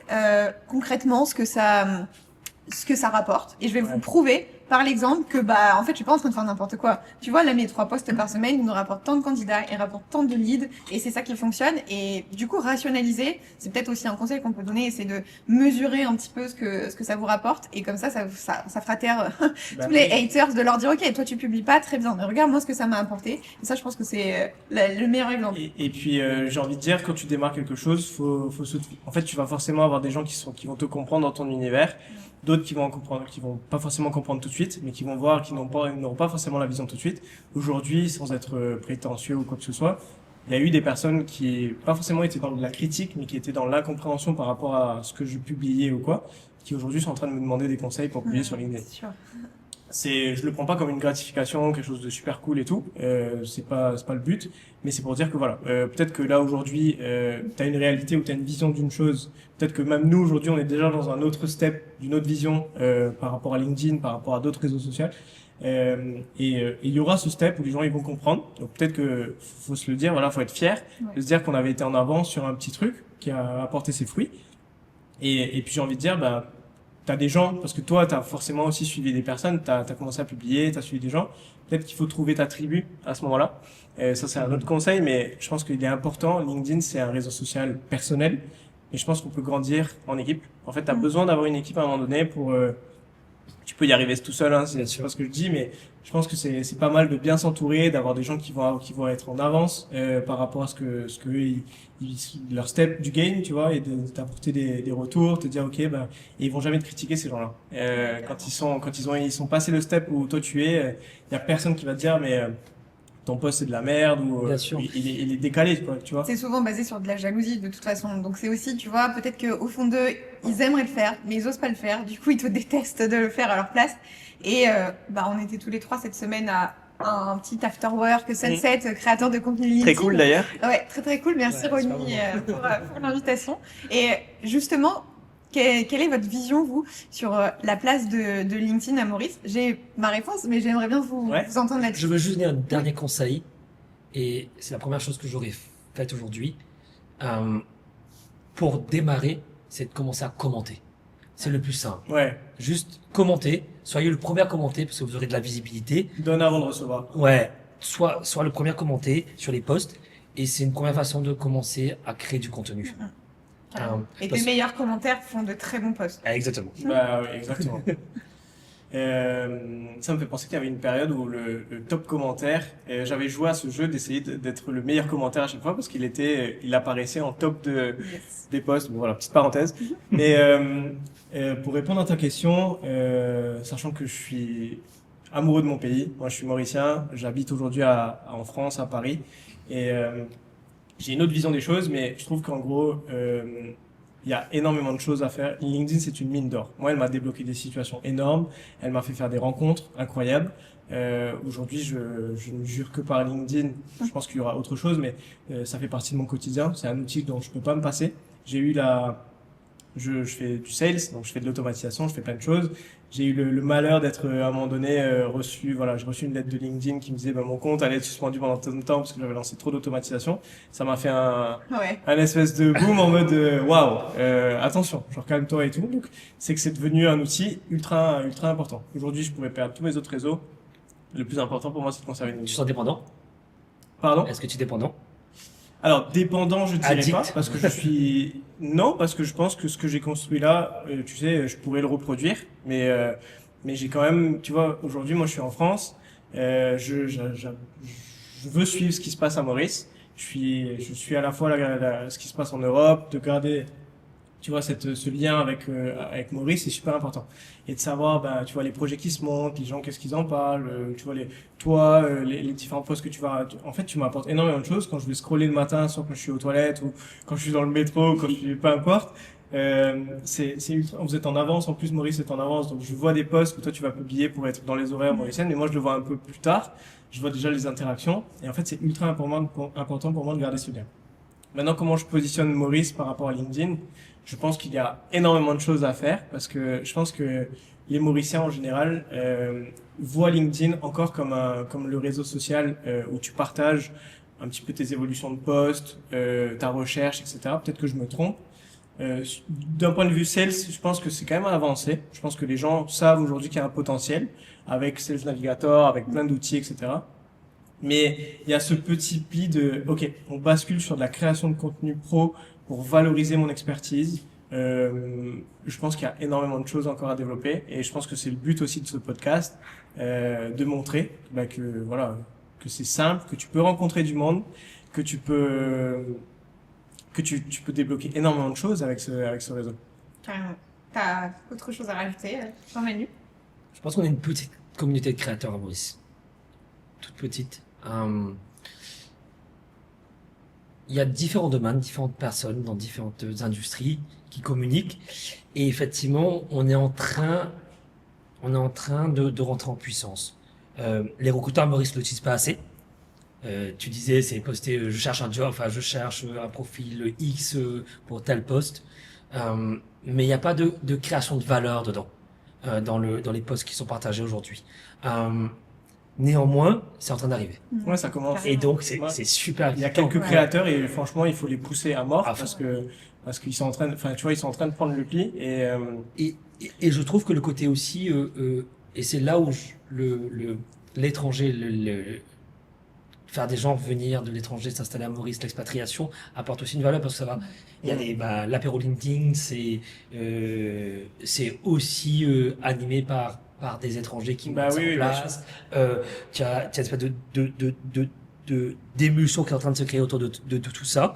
concrètement ce que ça rapporte et je vais Ouais. vous prouver par l'exemple que en fait je suis pas en train de faire n'importe quoi. Tu vois là mes 3 posts par semaine ils nous rapportent tant de candidats, ils rapportent tant de leads et c'est ça qui fonctionne et du coup rationaliser c'est peut-être aussi un conseil qu'on peut donner, c'est de mesurer un petit peu ce que ça vous rapporte et comme ça fera taire Bah tous les oui. haters de leur dire ok toi tu publies pas très bien mais regarde moi ce que ça m'a apporté et ça je pense que c'est le meilleur exemple. Et puis j'ai envie de dire quand tu démarres quelque chose, en fait tu vas forcément avoir des gens qui vont te comprendre dans ton univers, d'autres qui vont pas forcément comprendre tout de suite, mais qui vont voir qui n'auront pas forcément la vision tout de suite. Aujourd'hui, sans être prétentieux ou quoi que ce soit, il y a eu des personnes qui pas forcément étaient dans la critique, mais qui étaient dans l'incompréhension par rapport à ce que je publiais ou quoi, qui aujourd'hui sont en train de me demander des conseils pour publier sur LinkedIn. C'est sûr. Je le prends pas comme une gratification, quelque chose de super cool et tout. C'est pas le but, mais c'est pour dire que voilà, peut-être que là aujourd'hui, t'as une réalité ou t'as une vision d'une chose. Peut-être que même nous aujourd'hui, on est déjà dans un autre step, d'une autre vision par rapport à LinkedIn, par rapport à d'autres réseaux sociaux. Et il y aura ce step où les gens ils vont comprendre. Donc peut-être que faut se le dire, voilà, faut être fier de se dire qu'on avait été en avance sur un petit truc qui a apporté ses fruits. Et puis j'ai envie de dire, bah t'as des gens, parce que toi, t'as forcément aussi suivi des personnes, t'as commencé à publier, t'as suivi des gens. Peut-être qu'il faut trouver ta tribu à ce moment-là. Ça, c'est un autre conseil, mais je pense qu'il est important. LinkedIn, c'est un réseau social personnel, et je pense qu'on peut grandir en équipe. En fait, t'as besoin d'avoir une équipe à un moment donné pour. Tu peux y arriver tout seul, hein, c'est pas ce que je dis, mais je pense que c'est pas mal de bien s'entourer, d'avoir des gens qui vont être en avance par rapport à ce que eux, leur step du game, tu vois, et d'apporter des retours, te dire ok, bah, et ils vont jamais te critiquer ces gens-là. Ils sont passés le step où toi tu es, il y a personne qui va te dire mais ton poste c'est de la merde ou Bien sûr. il est décalé, quoi, tu vois. C'est souvent basé sur de la jalousie de toute façon. Donc c'est aussi, tu vois, peut-être qu'au fond d'eux, ils aimeraient le faire, mais ils osent pas le faire. Du coup, ils te détestent de le faire à leur place. Et on était tous les 3 cette semaine à un petit after work sunset, créateur de contenu LinkedIn. Très cool d'ailleurs. Ouais, très très cool. Merci Ouais, c'est Ronnie pas pour l'invitation. Et justement, quelle est votre vision, vous, sur la place de LinkedIn à Maurice? J'ai ma réponse, mais j'aimerais bien vous entendre là-dessus. Je veux juste donner un dernier conseil, et c'est la première chose que j'aurais faite aujourd'hui. Pour démarrer, c'est de commencer à commenter. C'est le plus simple. Ouais, Juste commenter, soyez le premier à commenter parce que vous aurez de la visibilité. donne avant de recevoir. Ouais, soit le premier à commenter sur les posts, et c'est une première façon de commencer à créer du contenu. Et Parce- tes meilleurs commentaires font de très bons posts. Ah, exactement. Bah oui, exactement. Ça me fait penser qu'il y avait une période où le top commentaire, j'avais joué à ce jeu d'essayer d'être le meilleur commentaire à chaque fois parce il apparaissait en top Yes. des posts. Bon, voilà, petite parenthèse. Mais pour répondre à ta question, sachant que je suis amoureux de mon pays, moi je suis mauricien, j'habite aujourd'hui en France, à Paris, et j'ai une autre vision des choses, mais je trouve qu'en gros, il y a énormément de choses à faire. LinkedIn, c'est une mine d'or. Moi, elle m'a débloqué des situations énormes. Elle m'a fait faire des rencontres incroyables. Aujourd'hui, je ne jure que par LinkedIn. Je pense qu'il y aura autre chose, mais ça fait partie de mon quotidien. C'est un outil dont je peux pas me passer. Je fais du sales, donc je fais de l'automatisation, je fais plein de choses. J'ai eu le malheur d'être à un moment donné j'ai reçu une lettre de LinkedIn qui me disait mon compte allait être suspendu pendant tant de temps parce que j'avais lancé trop d'automatisation. Ça m'a fait Ouais. un espèce de boom en mode waouh, attention, genre calme-toi et tout. Donc c'est que c'est devenu un outil ultra important. Aujourd'hui, je pourrais perdre tous mes autres réseaux. Le plus important pour moi, c'est de conserver Tu LinkedIn. sens dépendant? Pardon? Est-ce que tu es dépendant? Alors, dépendant, je dirais Addict. pas, parce que non, parce que je pense que ce que j'ai construit là, tu sais, je pourrais le reproduire, mais j'ai quand même, tu vois, aujourd'hui, moi, je suis en France, je veux suivre ce qui se passe à Maurice. Je suis à la fois ce qui se passe en Europe, de garder, tu vois, ce lien avec Maurice, c'est super important. Et de savoir, ben, tu vois, les projets qui se montent, les gens, qu'est-ce qu'ils en parlent, tu vois, les différents posts que en fait, tu m'apportes énormément de choses quand je vais scroller le matin, soit quand je suis aux toilettes ou quand je suis dans le métro, peu importe. Vous êtes en avance, en plus Maurice est en avance, donc je vois des posts que toi tu vas publier pour être dans les horaires mauriciennes, mais moi je le vois un peu plus tard, je vois déjà les interactions, et en fait c'est ultra important pour moi de garder ce lien. Maintenant, comment je positionne Maurice par rapport à LinkedIn? Je pense qu'il y a énormément de choses à faire parce que je pense que les Mauriciens en général voient LinkedIn encore comme le réseau social où tu partages un petit peu tes évolutions de poste, ta recherche, etc. Peut-être que je me trompe. D'un point de vue sales, je pense que c'est quand même avancé. Je pense que les gens savent aujourd'hui qu'il y a un potentiel avec Sales Navigator, avec plein d'outils, etc. Mais il y a ce petit pli ok, on bascule sur de la création de contenu pro pour valoriser mon expertise. Je pense qu'il y a énormément de choses encore à développer et je pense que c'est le but aussi de ce podcast, de montrer que c'est simple, que tu peux rencontrer du monde, que tu peux débloquer énormément de choses avec ce réseau. Carrément. T'as autre chose à rajouter, Jean-Manu? Je pense qu'on est une petite communauté de créateurs à Maurice. Toute petite. Il y a différents domaines, différentes personnes dans différentes industries qui communiquent. Et effectivement, on est en train de rentrer en puissance. Les recruteurs à Maurice ne l'utilisent pas assez. Tu disais, c'est posté, je cherche un job, enfin, je cherche un profil X pour tel poste. Mais il n'y a pas de création de valeur dedans, dans les posts qui sont partagés aujourd'hui. Néanmoins, c'est en train d'arriver. Ouais, ça commence. Et donc, c'est Ouais. c'est super Il y a excitant. quelques créateurs et franchement, il faut les pousser à mort Ah, parce qu'ils sont en train de prendre le pli Et je trouve que le côté aussi, et c'est là où l'étranger, faire des gens venir de l'étranger s'installer à Maurice, l'expatriation apporte aussi une valeur parce que ça va. Il y a l'apéro LinkedIn, c'est aussi animé par des étrangers qui Bah mettent ça oui, en oui, bien place. Tu as une espèce d'émulsion qui est en train de se créer autour de tout ça.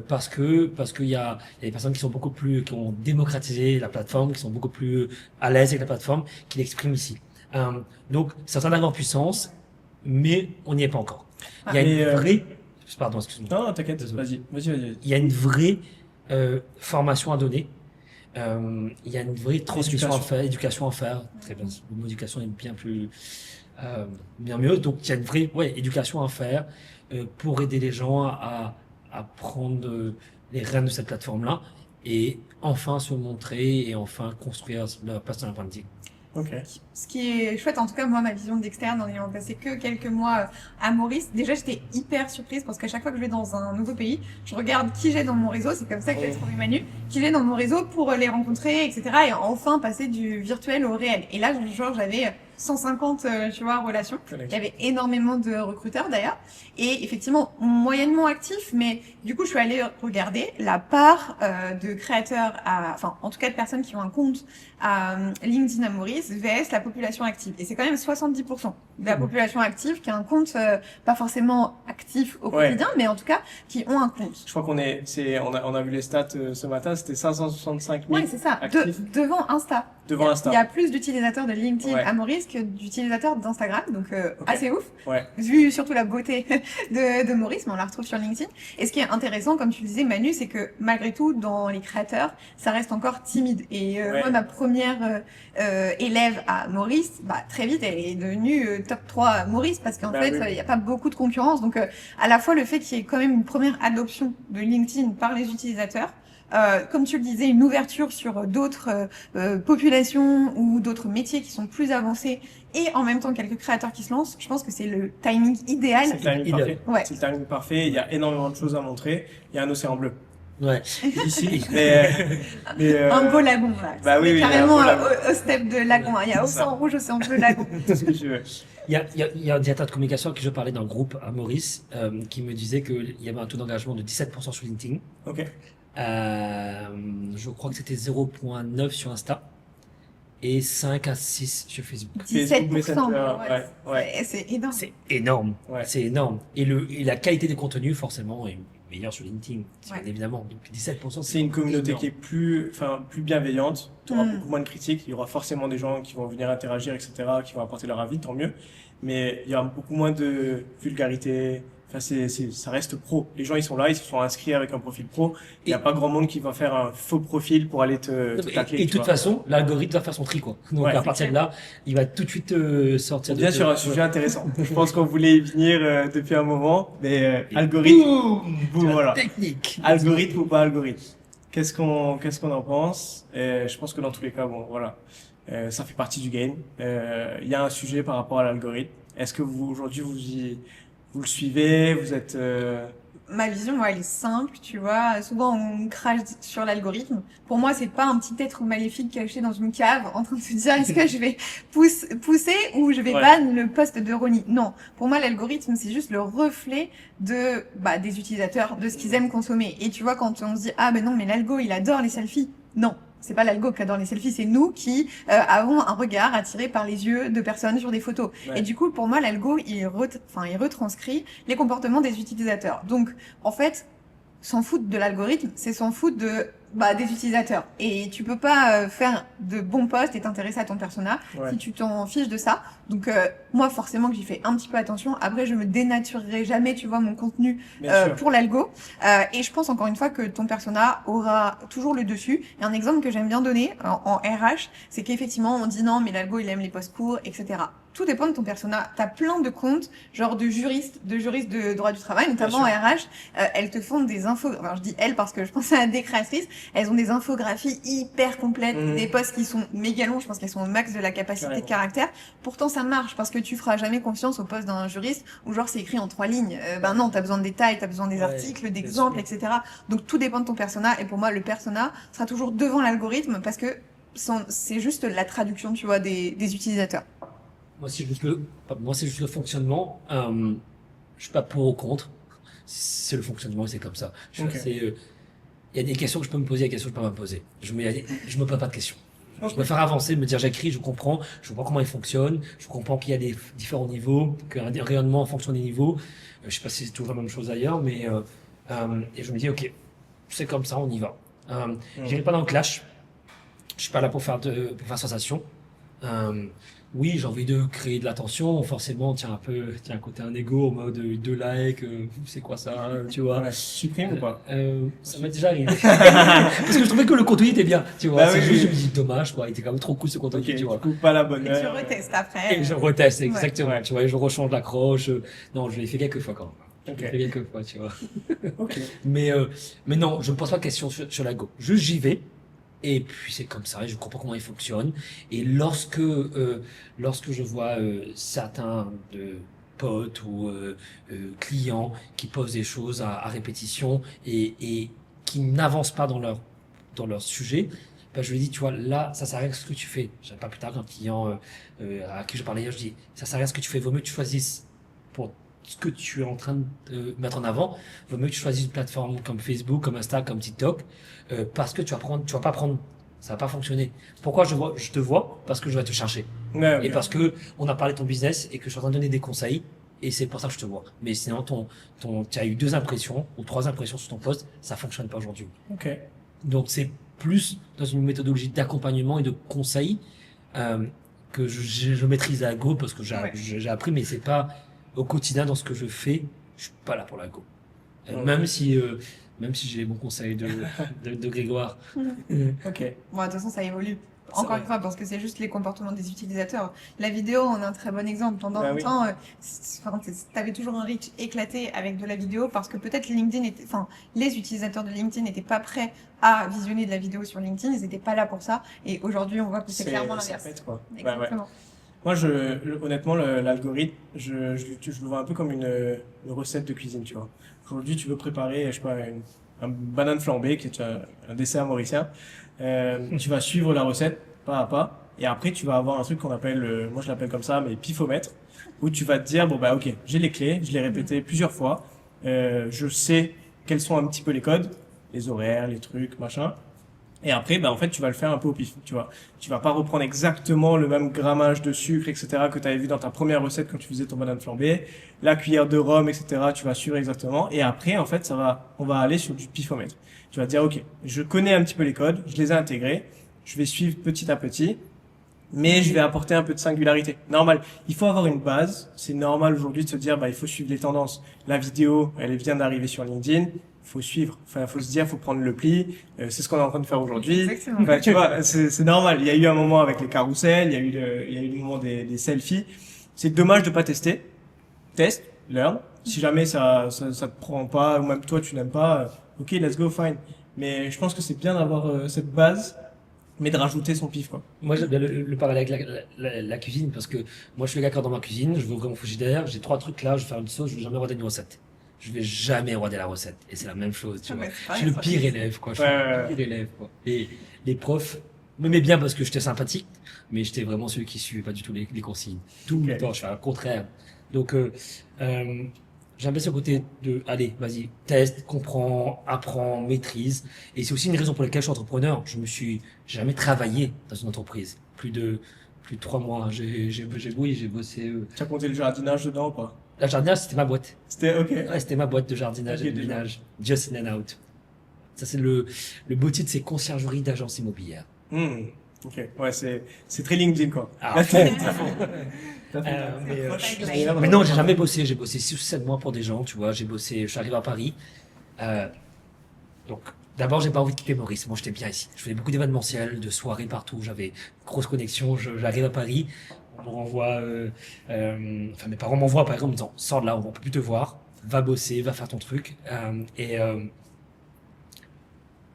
Parce qu'il y a des personnes qui ont démocratisé la plateforme, qui sont beaucoup plus à l'aise avec la plateforme, qui l'expriment ici. Donc, c'est en train d'arriver en puissance, mais on n'y est pas encore. Il y a une vraie, pardon, excuse-moi. Non, t'inquiète, vas-y. Il y a une vraie formation à donner. Il y a une vraie transmission à Éducation. faire, éducation à faire. Très bien. Le mot éducation est bien plus, bien mieux. Donc, il y a une vraie, éducation à faire pour aider les gens à prendre les rênes de cette plateforme-là et enfin se montrer et enfin construire leur personal branding. Ok. Ce qui est chouette, en tout cas, moi, ma vision d'externe, en ayant passé que quelques mois à Maurice, déjà, j'étais hyper surprise parce qu'à chaque fois que je vais dans un nouveau pays, je regarde qui j'ai dans mon réseau, c'est comme ça que j'ai trouvé Manu, qui j'ai dans mon réseau pour les rencontrer, etc. et enfin passer du virtuel au réel. Et là, genre, j'avais 150, tu vois, relations. Il y avait énormément de recruteurs d'ailleurs. Et effectivement, moyennement actifs, mais du coup, je suis allée regarder la part de créateurs, enfin, en tout cas de personnes qui ont un compte à LinkedIn à Maurice, vs la population active. Et c'est quand même 70% de la population active qui a un compte, pas forcément actif au quotidien, mais en tout cas, qui ont un compte. Je crois on a vu les stats ce matin, c'était 565 000 Ouais, c'est ça. actifs Devant Insta. devant Insta. Il y a plus d'utilisateurs de LinkedIn Ouais. à Maurice que d'utilisateurs d'Instagram, donc Ok. assez ouf. Ouais. Vu surtout la beauté de Maurice, mais on la retrouve sur LinkedIn. Et ce qui est intéressant, comme tu le disais, Manu, c'est que malgré tout, dans les créateurs, ça reste encore timide. Et moi, ma première élève à Maurice, très vite, elle est devenue top 3 à Maurice, parce qu'en fait, il n'y a pas beaucoup de concurrence. Donc, à la fois, le fait qu'il y ait quand même une première adoption de LinkedIn par les utilisateurs, comme tu le disais, une ouverture sur d'autres populations ou d'autres métiers qui sont plus avancés et en même temps quelques créateurs qui se lancent, je pense que c'est le timing idéal. C'est le timing parfait. Ouais. C'est le timing parfait. Il y a énormément de choses à montrer. Il y a un océan bleu. Ouais. Ici, Un beau lagon, là. Bah oui, On est oui, carrément un beau lagon. au step de lagon. Il y a océan rouge, océan bleu, lagon. Tout ce que tu veux. il y a un directeur de communication à qui je parlais d'un groupe à Maurice qui me disait qu'il y avait un taux d'engagement de 17% sur LinkedIn. Ok. Je crois que c'était 0,9 sur Insta et 5 à 6 sur Facebook. 17%. Messenger, ouais. C'est énorme. C'est énorme. Ouais. C'est énorme. Et la qualité des contenus, forcément, est meilleure sur LinkedIn, bien évidemment. Donc 17%, C'est une communauté énorme. qui est plus bienveillante. Tu auras Mm. beaucoup moins de critiques. Il y aura forcément des gens qui vont venir interagir, etc., qui vont apporter leur avis, tant mieux. Mais il y aura beaucoup moins de vulgarité. Enfin, ça reste pro. Les gens, ils sont là, ils se sont inscrits avec un profil pro. Il n'y a pas grand monde qui va faire un faux profil pour aller te tacler. Et de toute façon, l'algorithme va faire son tri, quoi. Donc, Ouais. à partir de là, il va tout de suite sortir Bien sur un sujet intéressant. Je pense qu'on voulait y venir depuis un moment, mais algorithme, boum, voilà. Technique. Algorithme ou pas algorithme. Qu'est-ce qu'on en pense? Je pense que dans tous les cas, bon, voilà, ça fait partie du game. Il y a un sujet par rapport à l'algorithme. Est-ce que vous aujourd'hui vous le suivez? Vous êtes Ma vision, moi, elle est simple, tu vois. Souvent, on crache sur l'algorithme. Pour moi, c'est pas un petit être maléfique caché dans une cave en train de se dire est-ce que je vais pousser ou je vais ban le post de Ronnie. Non. Pour moi, l'algorithme, c'est juste le reflet des utilisateurs, de ce qu'ils aiment consommer. Et tu vois, quand on se dit ah ben non, mais l'algo, il adore les selfies. Non. C'est pas l'algo qui adore les selfies, c'est nous qui avons un regard attiré par les yeux de personnes sur des photos. Ouais. Et du coup, pour moi, l'algo, il retranscrit les comportements des utilisateurs. Donc, en fait, s'en foutre de l'algorithme, c'est s'en foutre des utilisateurs. Et tu peux pas faire de bons posts et t'intéresser à ton persona si tu t'en fiches de ça. Donc moi forcément que j'y fais un petit peu attention. Après je me dénaturerai jamais, tu vois, mon contenu pour l'algo. Et je pense encore une fois que ton persona aura toujours le dessus. Et un exemple que j'aime bien donner en RH, c'est qu'effectivement on dit non mais l'algo il aime les posts courts, etc. Tout dépend de ton persona. T'as plein de comptes, genre de juristes de droit du travail, notamment en RH. Elles te font des infos. Alors je dis elles parce que je pense à des créatrices. Elles ont des infographies hyper complètes, des posts qui sont méga longs. Je pense qu'elles sont au max de la capacité de caractère. Pourtant ça marche parce que tu feras jamais confiance au post d'un juriste où genre c'est écrit en 3 lignes. Non, t'as besoin de détails, t'as besoin des articles, d'exemples, etc. Donc tout dépend de ton persona. Et pour moi, le persona sera toujours devant l'algorithme parce que c'est juste la traduction, tu vois, des utilisateurs. Moi, c'est juste le fonctionnement. Je suis pas pour ou contre. C'est le fonctionnement, c'est comme ça. Il y a des questions que je peux me poser, il y a des questions que je peux pas me poser. Je me pose pas de questions. Je me faire avancer, me dire j'écris, je comprends comment il fonctionne, je comprends qu'il y a des différents niveaux, qu'il y a un rayonnement en fonction des niveaux. Je sais pas si c'est toujours la même chose ailleurs, mais et je me dis ok, c'est comme ça, on y va. J'irai pas dans le clash. Je suis pas là pour faire sensation. Oui, j'ai envie de créer de l'attention. Forcément, tiens un côté un ego en mode 2 likes, c'est quoi ça, tu vois. Ouais, supprime ou pas? Ça m'est déjà arrivé. Parce que je trouvais que le contenu était bien, tu vois. Bah C'est oui, juste, oui. je me dis, dommage, quoi. Il était quand même trop cool ce contenu, Ok, tu du vois. coup, pas la bonne Et tu heure. retestes après. Et je reteste, Ouais. exactement, Ouais. tu vois, et je rechange l'accroche. Non, je l'ai fait quelques fois quand même. Je Ok. l'ai fait quelques fois, tu vois. Ok. Mais non, je ne pose pas de questions sur la Go. Juste j'y vais. Et puis c'est comme ça, et je comprends comment il fonctionne. Et lorsque je vois certains de potes ou clients qui posent des choses à répétition et qui n'avancent pas dans leur sujet, ben je lui dis, tu vois, là, ça sert à rien ce que tu fais. J'avais pas plus tard un client à qui je parlais hier, je dis, ça sert à rien ce que tu fais, vaut mieux que tu choisisses pour ce que tu es en train de mettre en avant, vaut mieux que tu choisisses une plateforme comme Facebook, comme Insta, comme TikTok, parce que tu vas pas prendre, ça va pas fonctionner. Pourquoi je te vois? Parce que je vais te chercher. Ouais, Et ok. parce que on a parlé de ton business et que je suis en train de donner des conseils, et c'est pour ça que je te vois. Mais sinon, tu as eu 2 impressions ou 3 impressions sur ton poste, ça fonctionne pas aujourd'hui. Ok. Donc c'est plus dans une méthodologie d'accompagnement et de conseil que je maîtrise la Go parce que Ouais. j'ai appris, mais c'est pas au quotidien dans ce que je fais, je suis pas là pour la Go. Ok. Même si j'ai mon conseil de Grégoire. Ok. Bon, de toute façon, ça évolue. Ça, Encore ouais. une fois, parce que c'est juste les comportements des utilisateurs. La vidéo, on a un très bon exemple. Pendant Bah oui. longtemps, t'avais toujours un reach éclaté avec de la vidéo parce que peut-être les utilisateurs de LinkedIn n'étaient pas prêts à visionner de la vidéo sur LinkedIn. Ils n'étaient pas là pour ça. Et aujourd'hui, on voit que c'est clairement Ça l'inverse. pète, quoi. Ouais, ouais. Exactement. Moi, honnêtement, l'algorithme, je le vois un peu comme une recette de cuisine, tu vois. Aujourd'hui, tu veux préparer, je sais pas, un banane flambée, qui est un dessert mauricien. Tu vas suivre la recette pas à pas. Et après, tu vas avoir un truc qu'on appelle, moi je l'appelle comme ça, mais pifomètre, où tu vas te dire, bon bah ok, j'ai les clés, je l'ai répété plusieurs fois, je sais quels sont un petit peu les codes, les horaires, les trucs, machin. Et après, bah, en fait, tu vas le faire un peu au pif, tu vois. Tu vas pas reprendre exactement le même grammage de sucre, etc., que tu avais vu dans ta première recette quand tu faisais ton banane flambée. La cuillère de rhum, etc., tu vas suivre exactement. Et après, en fait, on va aller sur du pifomètre. Tu vas te dire, OK, je connais un petit peu les codes, je les ai intégrés, je vais suivre petit à petit, mais je vais apporter un peu de singularité. Normal. Il faut avoir une base. C'est normal aujourd'hui de se dire, bah, il faut suivre les tendances. La vidéo, elle vient d'arriver sur LinkedIn. Faut suivre. Enfin, faut se dire, faut prendre le pli. C'est ce qu'on est en train de faire aujourd'hui. Exactement. Enfin, tu vois, c'est normal. Il y a eu un moment avec les carousels, il y a eu le moment des selfies. C'est dommage de pas tester. Teste, learn. Si jamais ça te prend pas, ou même toi tu n'aimes pas, ok, let's go, fine. Mais je pense que c'est bien d'avoir cette base, mais de rajouter son pif, quoi. Moi, j'aime bien le parallèle avec la cuisine parce que moi, je suis le gars quand dans ma cuisine, je vais ouvrir mon frigidaire, j'ai 3 trucs là, je vais faire une sauce, je vais jamais regarder une recette. Je vais jamais regarder la recette. Et c'est la même chose, tu Ah vois. ouais, c'est Je pareil, suis le ça. pire élève, quoi. Je suis Ouais, le pire élève, quoi. Et les profs m'aimaient bien parce que j'étais sympathique, mais j'étais vraiment celui qui suivait pas du tout les consignes. Tout le Ok. temps, je fais le contraire. Donc, j'aime bien ce côté de, allez, vas-y, teste, comprends, apprends, maîtrise. Et c'est aussi une raison pour laquelle je suis entrepreneur. J'ai jamais travaillé dans une entreprise. Plus de 3 mois. Oui, j'ai bossé. Tu as compté le jardinage dedans ou pas? La jardinage, c'était ma boîte. C'était ok. Ouais, c'était ma boîte de jardinage Ok, et de déjà. ménage. Just in and out. Ça, c'est le beau titre, c'est conciergerie d'agence immobilière. Ok. Ouais, c'est très LinkedIn, quoi. Ah, Là, à fond, t'as à fond. Mais, Tagline. mais non, j'ai jamais bossé. J'ai bossé 6 ou 7 mois pour des gens, tu vois. Je suis arrivé à Paris. Donc, d'abord, j'ai pas envie de quitter Maurice. Moi, j'étais bien ici. Je faisais beaucoup d'événementiels, de soirées partout. J'avais une grosse connexion. J'arrive à Paris. On me renvoie, enfin, mes parents m'envoient par exemple en disant, sors de là, on peut plus te voir. Va bosser, va faire ton truc. Et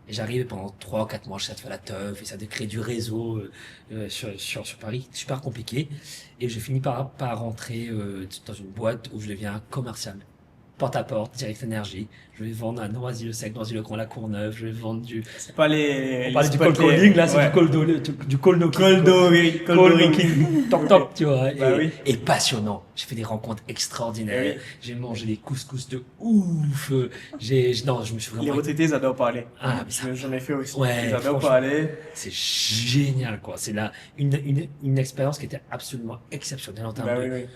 j'arrive pendant 3 ou 4 mois, j'essaie de faire la teuf, essaie de créer du réseau sur Paris, super compliqué. Et je finis par rentrer dans une boîte où je deviens commercial. Porte à porte, Direct Énergie. Je vais vendre à Noisy-le-Sec, Noisy-le-Grand, La Courneuve. Je vais vendre du... c'est pas les. On parlait du spots, cold calling, là, c'est ouais. du cold knocking. Cold Knocking. Toc toc, tu vois. Bah oui. Et passionnant. J'ai fait des rencontres extraordinaires. Eh oui. J'ai mangé des couscous de ouf. Non, je me suis Les vraiment... retraités, ils adorent parler. Ah, mais ça- J'en ai fait aussi. Ouais, Ils adorent franchement. parler. C'est génial, quoi. C'est là une expérience qui était absolument exceptionnelle en termes Bah de... oui, oui.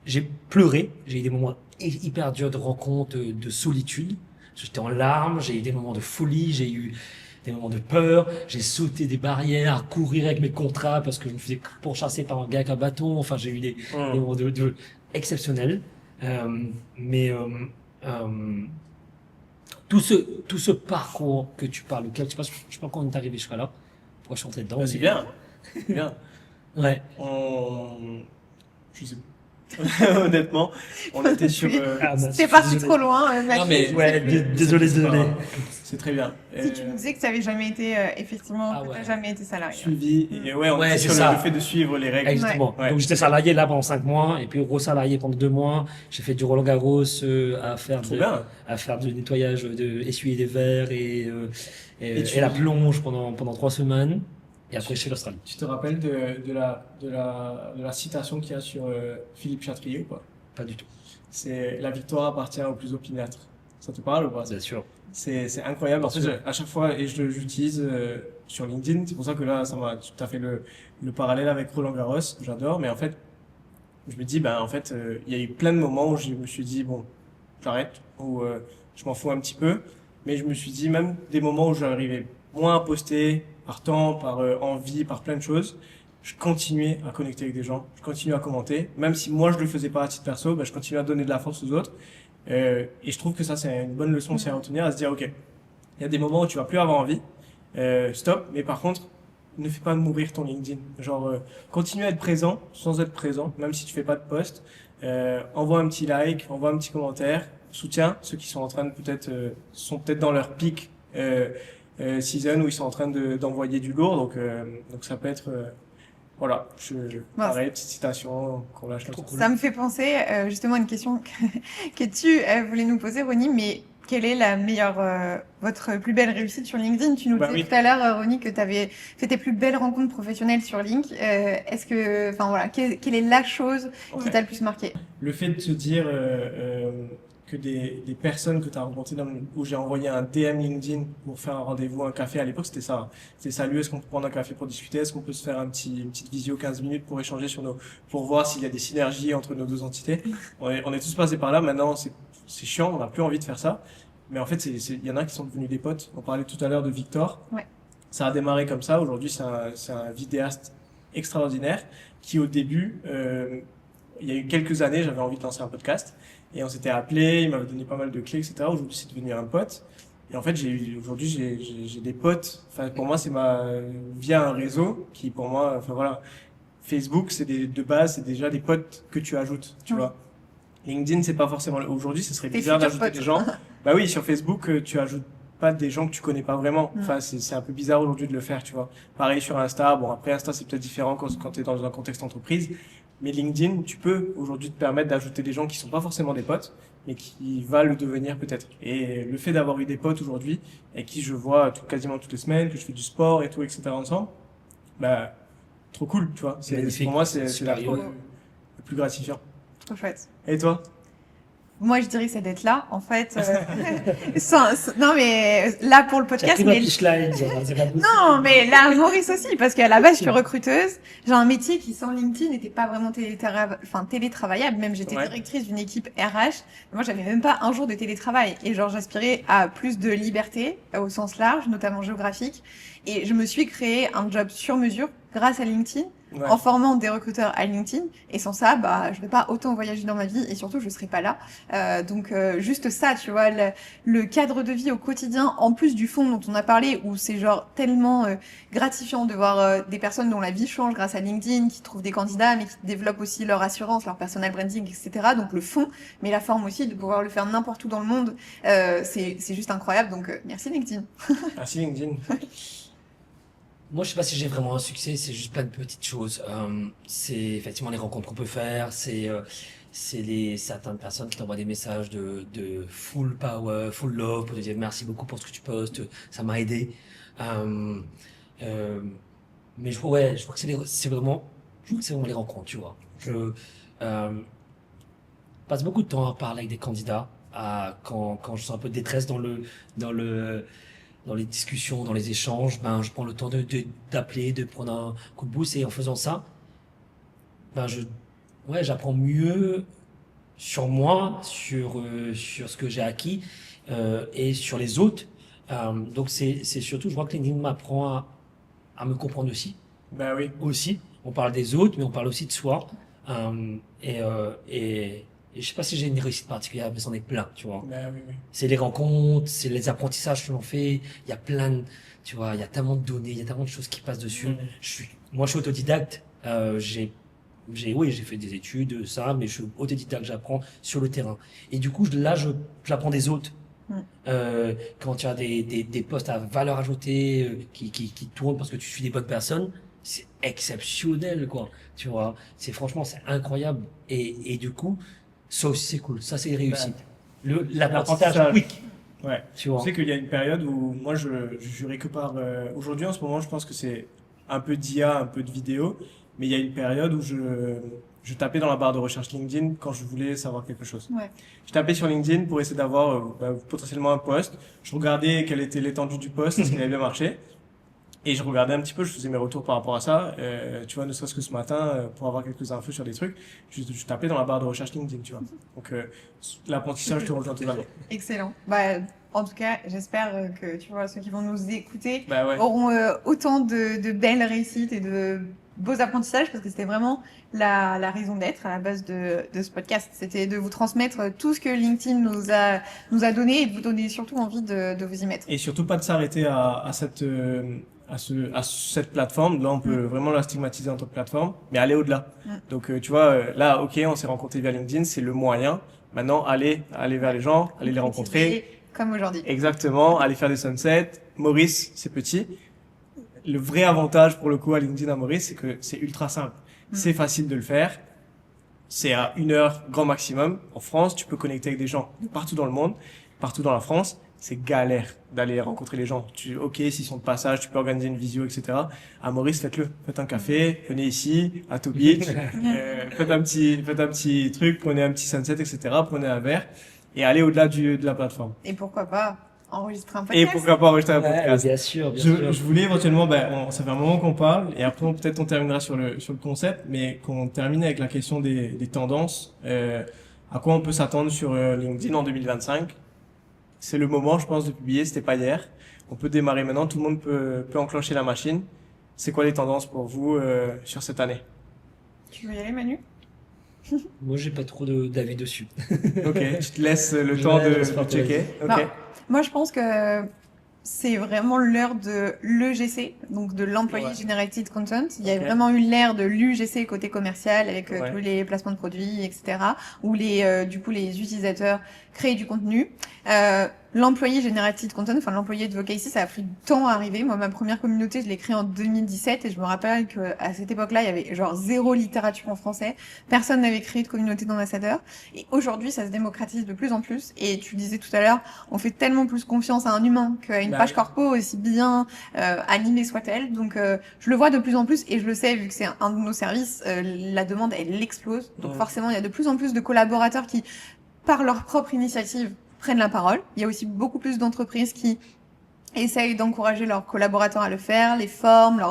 J'ai pleuré, j'ai eu des moments hyper durs de rencontre, de solitude. J'étais en larmes, j'ai eu des moments de folie, j'ai eu des moments de peur. J'ai sauté des barrières, courir avec mes contrats parce que je me faisais pourchasser par un gars avec un bâton. Enfin, j'ai eu des moments exceptionnels. Mais tout ce parcours que tu parles, auquel je sais pas comment on est arrivé jusqu'à là. Pourquoi je suis entré dedans? C'est bien. C'est bien. Ouais. Je sais pas. Honnêtement, on était sur. C'est parti trop loin, Non Mathieu. mais ouais, désolé. C'est très bien. Si tu me disais que tu n'avais jamais été, effectivement, Ah que tu ouais. n'as jamais été salarié. Suivi. Et ouais, on Ouais, était c'est sur ça. le fait de suivre les règles. Exactement. Ouais. Donc j'étais salarié là pendant 5 mois et puis resalarié pendant 2 mois. J'ai fait du Roland Garros à faire Trop bien. du nettoyage, essuyer des verres et tu- la plonge pendant 3 semaines. Et après je fais l'Australie. Tu te rappelles de la citation qu'il y a sur Philippe Chatrier ou pas? Pas du tout. C'est la victoire appartient au plus opiniâtre. Ça te parle ou pas? Bien sûr. C'est incroyable. En fait, à chaque fois, et j'utilise sur LinkedIn, c'est pour ça que là, tu as fait le parallèle avec Roland Garros, j'adore, mais en fait, je me dis, ben, en fait, il y a eu plein de moments où je me suis dit, bon, j'arrête, ou je m'en fous un petit peu, mais je me suis dit, même des moments où j'arrivais moins à poster, par temps, par envie, par plein de choses, je continuais à connecter avec des gens, je continuais à commenter, même si moi je le faisais pas à titre perso, ben, je continuais à donner de la force aux autres. Et je trouve que ça, c'est une bonne leçon aussi à retenir, à se dire, ok, il y a des moments où tu vas plus avoir envie, stop, mais par contre, ne fais pas mourir ton LinkedIn. Genre, continue à être présent sans être présent, même si tu fais pas de post. Envoie un petit like, envoie un petit commentaire, soutiens ceux qui sont en train de sont peut-être dans leur pic season où ils sont en train d'envoyer du lourd, donc ça peut être voilà, pareil, petite citation qu'on lâche comme ça. Ça me fait penser justement à une question que tu voulais nous poser, Ronnie, mais quelle est la meilleure, votre plus belle réussite sur LinkedIn? Tu nous disais tout à l'heure, Ronnie, que tu avais fait tes plus belles rencontres professionnelles sur Link. Est-ce que, enfin voilà, quelle est la chose qui t'a le plus marqué? Le fait de se dire que des personnes que tu as rencontrées où j'ai envoyé un DM LinkedIn pour faire un rendez-vous, un café, à l'époque c'était ça. C'était salut, est-ce qu'on peut prendre un café pour discuter? Est-ce qu'on peut se faire une petite visio 15 minutes pour échanger pour voir s'il y a des synergies entre nos deux entités? On est tous passés par là, maintenant c'est chiant, on n'a plus envie de faire ça. Mais en fait, il y en a qui sont devenus des potes. On parlait tout à l'heure de Victor. Ouais. Ça a démarré comme ça. Aujourd'hui, c'est un vidéaste extraordinaire qui, au début, il y a eu quelques années, j'avais envie de lancer un podcast. Et on s'était appelé, il m'avait donné pas mal de clés, etc. Aujourd'hui, c'est devenu un pote. Et en fait, aujourd'hui, j'ai des potes. Enfin, pour moi, c'est via un réseau qui, pour moi, enfin voilà. Facebook, de base, c'est déjà des potes que tu ajoutes, tu vois. LinkedIn, c'est pas forcément, aujourd'hui, ce serait bizarre d'ajouter des gens. Bah oui, sur Facebook, tu ajoutes pas des gens que tu connais pas vraiment. Enfin, c'est un peu bizarre aujourd'hui de le faire, tu vois. Pareil sur Insta. Bon, après, Insta, c'est peut-être différent quand tu es dans un contexte entreprise. Mais LinkedIn, tu peux aujourd'hui te permettre d'ajouter des gens qui sont pas forcément des potes, mais qui va le devenir peut-être. Et le fait d'avoir eu des potes aujourd'hui, avec qui je vois quasiment toutes les semaines, que je fais du sport et tout, etc. ensemble, bah, trop cool, tu vois. Pour moi, c'est le plus gratifiant. Trop chouette. Et toi? Moi, je dirais que c'est d'être là, en fait. Non, mais là pour le podcast. Mais... non, mais là, Maurice aussi, parce qu'à la base, je suis recruteuse. J'ai un métier qui, sans LinkedIn, n'était pas vraiment télétravaillable. Même j'étais directrice d'une équipe RH. Moi, j'avais même pas un jour de télétravail. Et genre, j'aspirais à plus de liberté, au sens large, notamment géographique. Et je me suis créé un job sur mesure grâce à LinkedIn. Ouais. En formant des recruteurs à LinkedIn, et sans ça, bah, je vais pas autant voyager dans ma vie, et surtout, je serais pas là. Donc, juste ça, tu vois, le cadre de vie au quotidien, en plus du fond dont on a parlé, où c'est genre tellement gratifiant de voir des personnes dont la vie change grâce à LinkedIn, qui trouvent des candidats, mais qui développent aussi leur assurance, leur personal branding, etc. Donc, le fond, mais la forme aussi, de pouvoir le faire n'importe où dans le monde, c'est juste incroyable. Donc, merci LinkedIn. Merci LinkedIn. Moi, je sais pas si j'ai vraiment un succès, c'est juste plein de petites choses. C'est effectivement les rencontres qu'on peut faire, c'est certaines personnes qui t'envoient des messages de full power, full love pour te dire merci beaucoup pour ce que tu postes, ça m'a aidé. Mais je crois que c'est vraiment les rencontres, tu vois. Je passe beaucoup de temps à parler avec des candidats, quand je sens un peu de détresse dans les discussions, dans les échanges, ben, je prends le temps d'appeler, de prendre un coup de boost, et en faisant ça, ben, j'apprends mieux sur moi, sur ce que j'ai acquis, et sur les autres, Donc c'est surtout, je vois que LinkedIn m'apprend à me comprendre Bah oui. aussi. On parle des autres, mais on parle aussi de soi. Et je sais pas si j'ai une réussite particulière, mais c'en est plein, tu vois. Bah oui, oui. C'est les rencontres, c'est les apprentissages que l'on fait. Il y a plein de, tu vois, il y a tellement de données, il y a tellement de choses qui passent dessus. Mhm. Moi, je suis autodidacte. Oui, j'ai fait des études, ça, mais je suis autodidacte, j'apprends sur le terrain. Et du coup, j'apprends des autres. Mm. Quand tu as des postes à valeur ajoutée qui tournent parce que tu suis des bonnes personnes, c'est exceptionnel, quoi. Tu vois, franchement, c'est incroyable. Et du coup, ça aussi, c'est cool. Ça, c'est réussi. L'apprentissage L'apprentissage. quick, Ouais. tu Tu vois. sais qu'il y a une période où moi je jurais que par aujourd'hui en ce moment je pense que c'est un peu d'IA, un peu de vidéo, mais il y a une période où je tapais dans la barre de recherche LinkedIn quand je voulais savoir quelque chose. Ouais. Je tapais sur LinkedIn pour essayer d'avoir potentiellement un poste. Je regardais quelle était l'étendue du poste, est-ce qu'il avait bien marché. Et je regardais un petit peu, je faisais mes retours par rapport à ça. Tu vois, ne serait-ce que ce matin, pour avoir quelques infos sur des trucs, je tapais dans la barre de recherche LinkedIn, tu vois. Donc l'apprentissage, je te rejoins totalement. Excellent. Bah, en tout cas, j'espère que tu vois, ceux qui vont nous écouter Bah ouais. auront autant de belles réussites et de beaux apprentissages parce que c'était vraiment la raison d'être à la base de ce podcast. C'était de vous transmettre tout ce que LinkedIn nous a donné et de vous donner surtout envie de vous y mettre. Et surtout pas de s'arrêter à cette plateforme. Là, on peut vraiment la stigmatiser en tant que plateforme, mais aller au-delà. Donc, tu vois, là, ok, on s'est rencontrés via LinkedIn, c'est le moyen. Maintenant, aller vers les gens, aller les rencontrer. Comme aujourd'hui. Exactement, aller faire des sunsets. Maurice, c'est petit. Le vrai avantage pour le coup à LinkedIn à Maurice, c'est que c'est ultra simple. C'est facile de le faire. C'est à 1 heure grand maximum. En France, tu peux connecter avec des gens de partout dans le monde, partout dans la France. C'est galère d'aller rencontrer les gens. Ok, s'ils sont de passage, tu peux organiser une visio, etc. À Maurice, faites-le. Faites un café, venez ici, à Toe Beach, faites un petit truc, prenez un petit sunset, etc. Prenez un verre et allez au-delà de la plateforme. Et pourquoi pas enregistrer un Et podcast. pourquoi pas enregistrer un podcast. Bien sûr, bien sûr. Je voulais éventuellement, ça fait un moment qu'on parle, et après peut-être on terminera sur le concept, mais qu'on termine avec la question des tendances. À quoi on peut s'attendre sur LinkedIn en 2025? C'est le moment, je pense, de publier. C'était pas hier. On peut démarrer maintenant. Tout le monde peut enclencher la machine. C'est quoi les tendances pour vous sur cette année? Tu veux y aller, Manu? Moi, j'ai pas trop d'avis dessus. Ok, je te laisse le temps de checker. Ok. Bah, moi, je pense que c'est vraiment l'heure de l'EGC, donc de l'Employee Generated Content. Il y a vraiment eu l'ère de l'UGC côté commercial avec tous les placements de produits, etc. Où du coup, les utilisateurs créent du contenu. L'Employee Generated Content, enfin l'employé de Vocacy, ça a pris du temps à arriver. Moi, ma première communauté, je l'ai créée en 2017 et je me rappelle qu'à cette époque-là, il y avait genre 0 littérature en français. Personne n'avait créé de communauté d'ambassadeurs. Et aujourd'hui, ça se démocratise de plus en plus. Et tu disais tout à l'heure, on fait tellement plus confiance à un humain qu'à une page corpo, aussi bien animée soit-elle. Donc, je le vois de plus en plus et je le sais, vu que c'est un de nos services, la demande, elle explose. Donc, forcément, il y a de plus en plus de collaborateurs qui, par leur propre initiative, prennent la parole. Il y a aussi beaucoup plus d'entreprises qui essayent d'encourager leurs collaborateurs à le faire, les forment,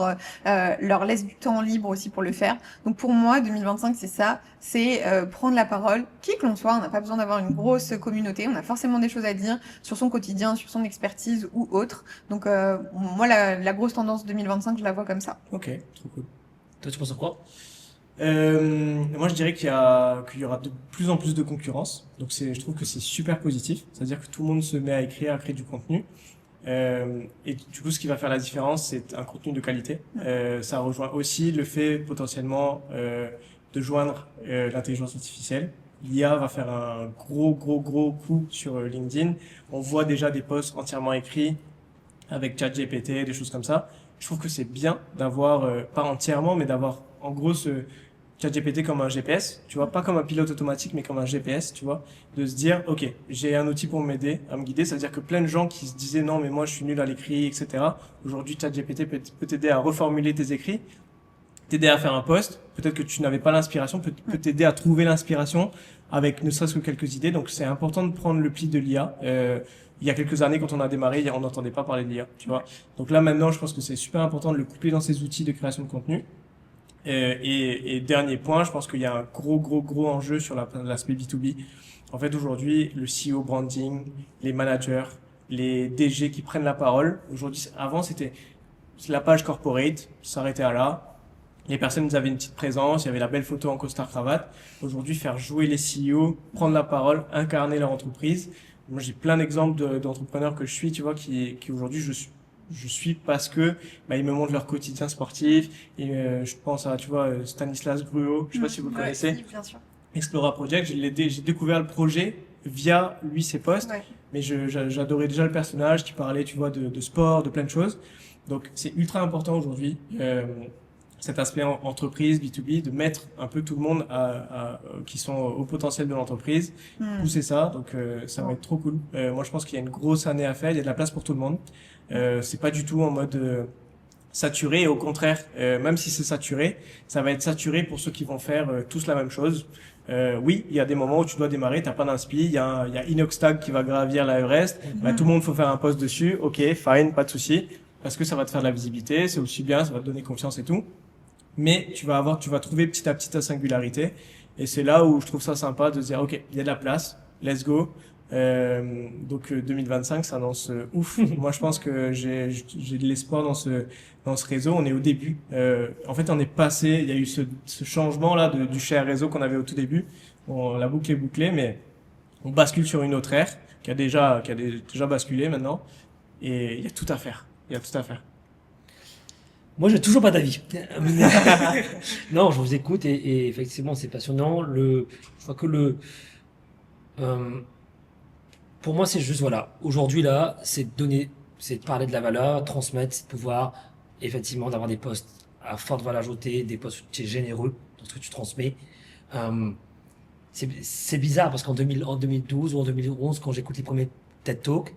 leur laissent du temps libre aussi pour le faire. Donc pour moi, 2025, c'est ça, c'est prendre la parole, qui que l'on soit. On n'a pas besoin d'avoir une grosse communauté, on a forcément des choses à dire sur son quotidien, sur son expertise ou autre. Donc moi, la grosse tendance 2025, je la vois comme ça. Ok, trop cool. Toi, tu penses à quoi? Moi, je dirais qu'il y aura de plus en plus de concurrence. Donc, je trouve que c'est super positif. C'est-à-dire que tout le monde se met à écrire, à créer du contenu. Et du coup, ce qui va faire la différence, c'est un contenu de qualité. Ça rejoint aussi le fait potentiellement de joindre l'intelligence artificielle. L'IA va faire un gros coup sur LinkedIn. On voit déjà des posts entièrement écrits avec ChatGPT, des choses comme ça. Je trouve que c'est bien d'avoir, pas entièrement, mais d'avoir en gros ce ChatGPT comme un GPS, tu vois, pas comme un pilote automatique, mais comme un GPS, tu vois, de se dire, ok, j'ai un outil pour m'aider, à me guider. Ça veut dire que plein de gens qui se disaient, non, mais moi, je suis nul à l'écrit, etc. Aujourd'hui, ChatGPT peut t'aider à reformuler tes écrits, t'aider à faire un post. Peut-être que tu n'avais pas l'inspiration, peut t'aider à trouver l'inspiration avec ne serait-ce que quelques idées. Donc, c'est important de prendre le pli de l'IA. Il y a quelques années, quand on a démarré, on n'entendait pas parler de l'IA, tu vois. Donc là, maintenant, je pense que c'est super important de le coupler dans ces outils de création de contenu. Et dernier point, je pense qu'il y a un gros enjeu sur l'aspect B2B. En fait, aujourd'hui, le CEO branding, les managers, les DG qui prennent la parole. Aujourd'hui, avant, c'était la page corporate, s'arrêtait à là. Les personnes, ils avaient une petite présence, il y avait la belle photo en costard-cravate. Aujourd'hui, faire jouer les CEO, prendre la parole, incarner leur entreprise. Moi, j'ai plein d'exemples d'entrepreneurs que je suis, tu vois, qui aujourd'hui, je suis parce que ils me montrent leur quotidien sportif. Et je pense à, tu vois, Stanislas Gruot, je sais pas si vous le connaissez. Oui, bien sûr. Explora Project, j'ai découvert le projet via lui, ses posts. Ouais. Mais j'adorais déjà le personnage qui parlait, tu vois, de sport, de plein de choses. Donc, c'est ultra important aujourd'hui, cet aspect entreprise, B2B, de mettre un peu tout le monde qui sont au potentiel de l'entreprise, pousser ça. Donc, ça va être trop cool. Moi, je pense qu'il y a une grosse année à faire. Il y a de la place pour tout le monde. C'est pas du tout en mode saturé. Et au contraire, même si c'est saturé, ça va être saturé pour ceux qui vont faire tous la même chose. Oui, il y a des moments où tu dois démarrer, t'as pas d'inspi, il y a Inoxtag qui va gravir l'Everest, tout le monde faut faire un post dessus, ok, fine, pas de souci, parce que ça va te faire de la visibilité, c'est aussi bien, ça va te donner confiance et tout. Mais tu vas trouver petit à petit ta singularité, et c'est là où je trouve ça sympa de se dire, ok, il y a de la place, let's go. Donc 2025 ça annonce ouf. Moi je pense que j'ai de l'espoir dans ce réseau. On est au début. En fait on est passé. Il y a eu ce changement là du share réseau qu'on avait au tout début. Bon, la boucle est bouclée, mais on bascule sur une autre ère qui a déjà basculé maintenant. Et il y a tout à faire. Il y a tout à faire. Moi, j'ai toujours pas d'avis. Non, je vous écoute et effectivement, c'est passionnant. Je crois que pour moi, c'est juste, voilà, aujourd'hui, là, c'est de parler de la valeur, transmettre, c'est de pouvoir, effectivement, d'avoir des posts à forte valeur ajoutée, des posts où tu es généreux dans ce que tu transmets. C'est bizarre parce en 2012 ou en 2011, quand j'écoute les premiers TED Talks,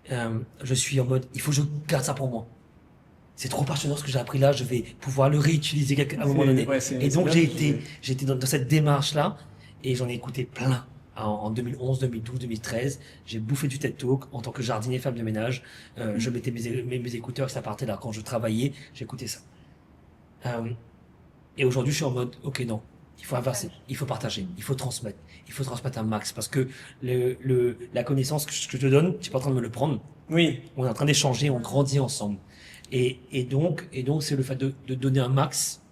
je suis en mode, il faut que je garde ça pour moi. C'est trop passionnant ce que j'ai appris là, je vais pouvoir le réutiliser à un moment donné. Ouais, Et donc, bien. j'ai été dans cette démarche-là et j'en ai écouté plein. En 2011, 2012, 2013, j'ai bouffé du TED Talk en tant que jardinier femme de ménage. Je mettais mes écouteurs, ça partait là. Quand je travaillais, j'écoutais ça. Et aujourd'hui, je suis en mode, ok, non, il faut inverser, il faut partager, il faut transmettre un max parce que la connaissance que je te donne, tu es pas en train de me le prendre. Oui. On est en train d'échanger, on grandit ensemble. Et donc, c'est le fait de donner un max,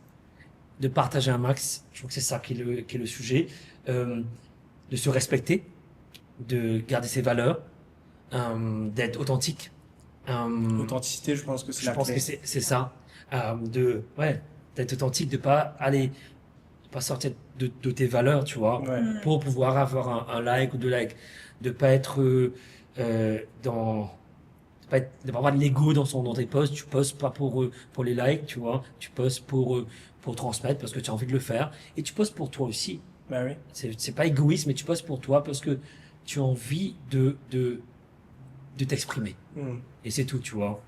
de partager un max. Je trouve que c'est ça qui est le sujet. De se respecter, de garder ses valeurs, d'être authentique. Authenticité, je pense que c'est Je la pense clé. que c'est ça. D'être authentique, de pas sortir de tes valeurs, tu vois, Ouais. pour pouvoir avoir un like ou deux likes, de pas être de pas avoir de l'ego dans tes posts. Tu postes pas pour les likes, tu vois, tu postes pour transmettre parce que tu as envie de le faire et tu postes pour toi aussi. Bah oui. C'est pas égoïste, mais tu postes pour toi parce que tu as envie de t'exprimer. Et c'est tout, tu vois.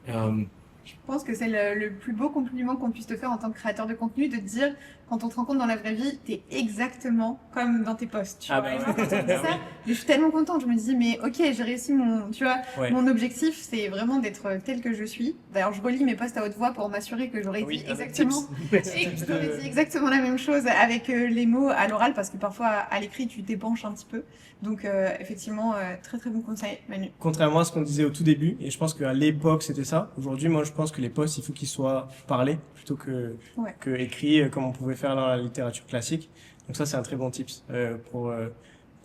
Je pense que c'est le plus beau compliment qu'on puisse te faire en tant que créateur de contenu, de te dire, quand on te rencontre dans la vraie vie, t'es exactement comme dans tes posts. Tu vois. bah Et ouais. moi, quand on me dit ça, je suis tellement contente. Je me dis, mais ok, j'ai réussi Ouais. mon objectif, c'est vraiment d'être tel que je suis. D'ailleurs, je relis mes posts à haute voix pour m'assurer que j'aurais Oui, dit avec exactement. tips. Et que je t'aurais dit exactement la même chose avec les mots à l'oral, parce que parfois à l'écrit tu t'épanches un petit peu. Donc effectivement, très très bon conseil, Manu. Contrairement à ce qu'on disait au tout début, et je pense qu'à l'époque c'était ça. Aujourd'hui, moi je pense que les posts, il faut qu'ils soient parlés plutôt que écrits comme on pouvait faire dans la littérature classique. Donc ça c'est un très bon tips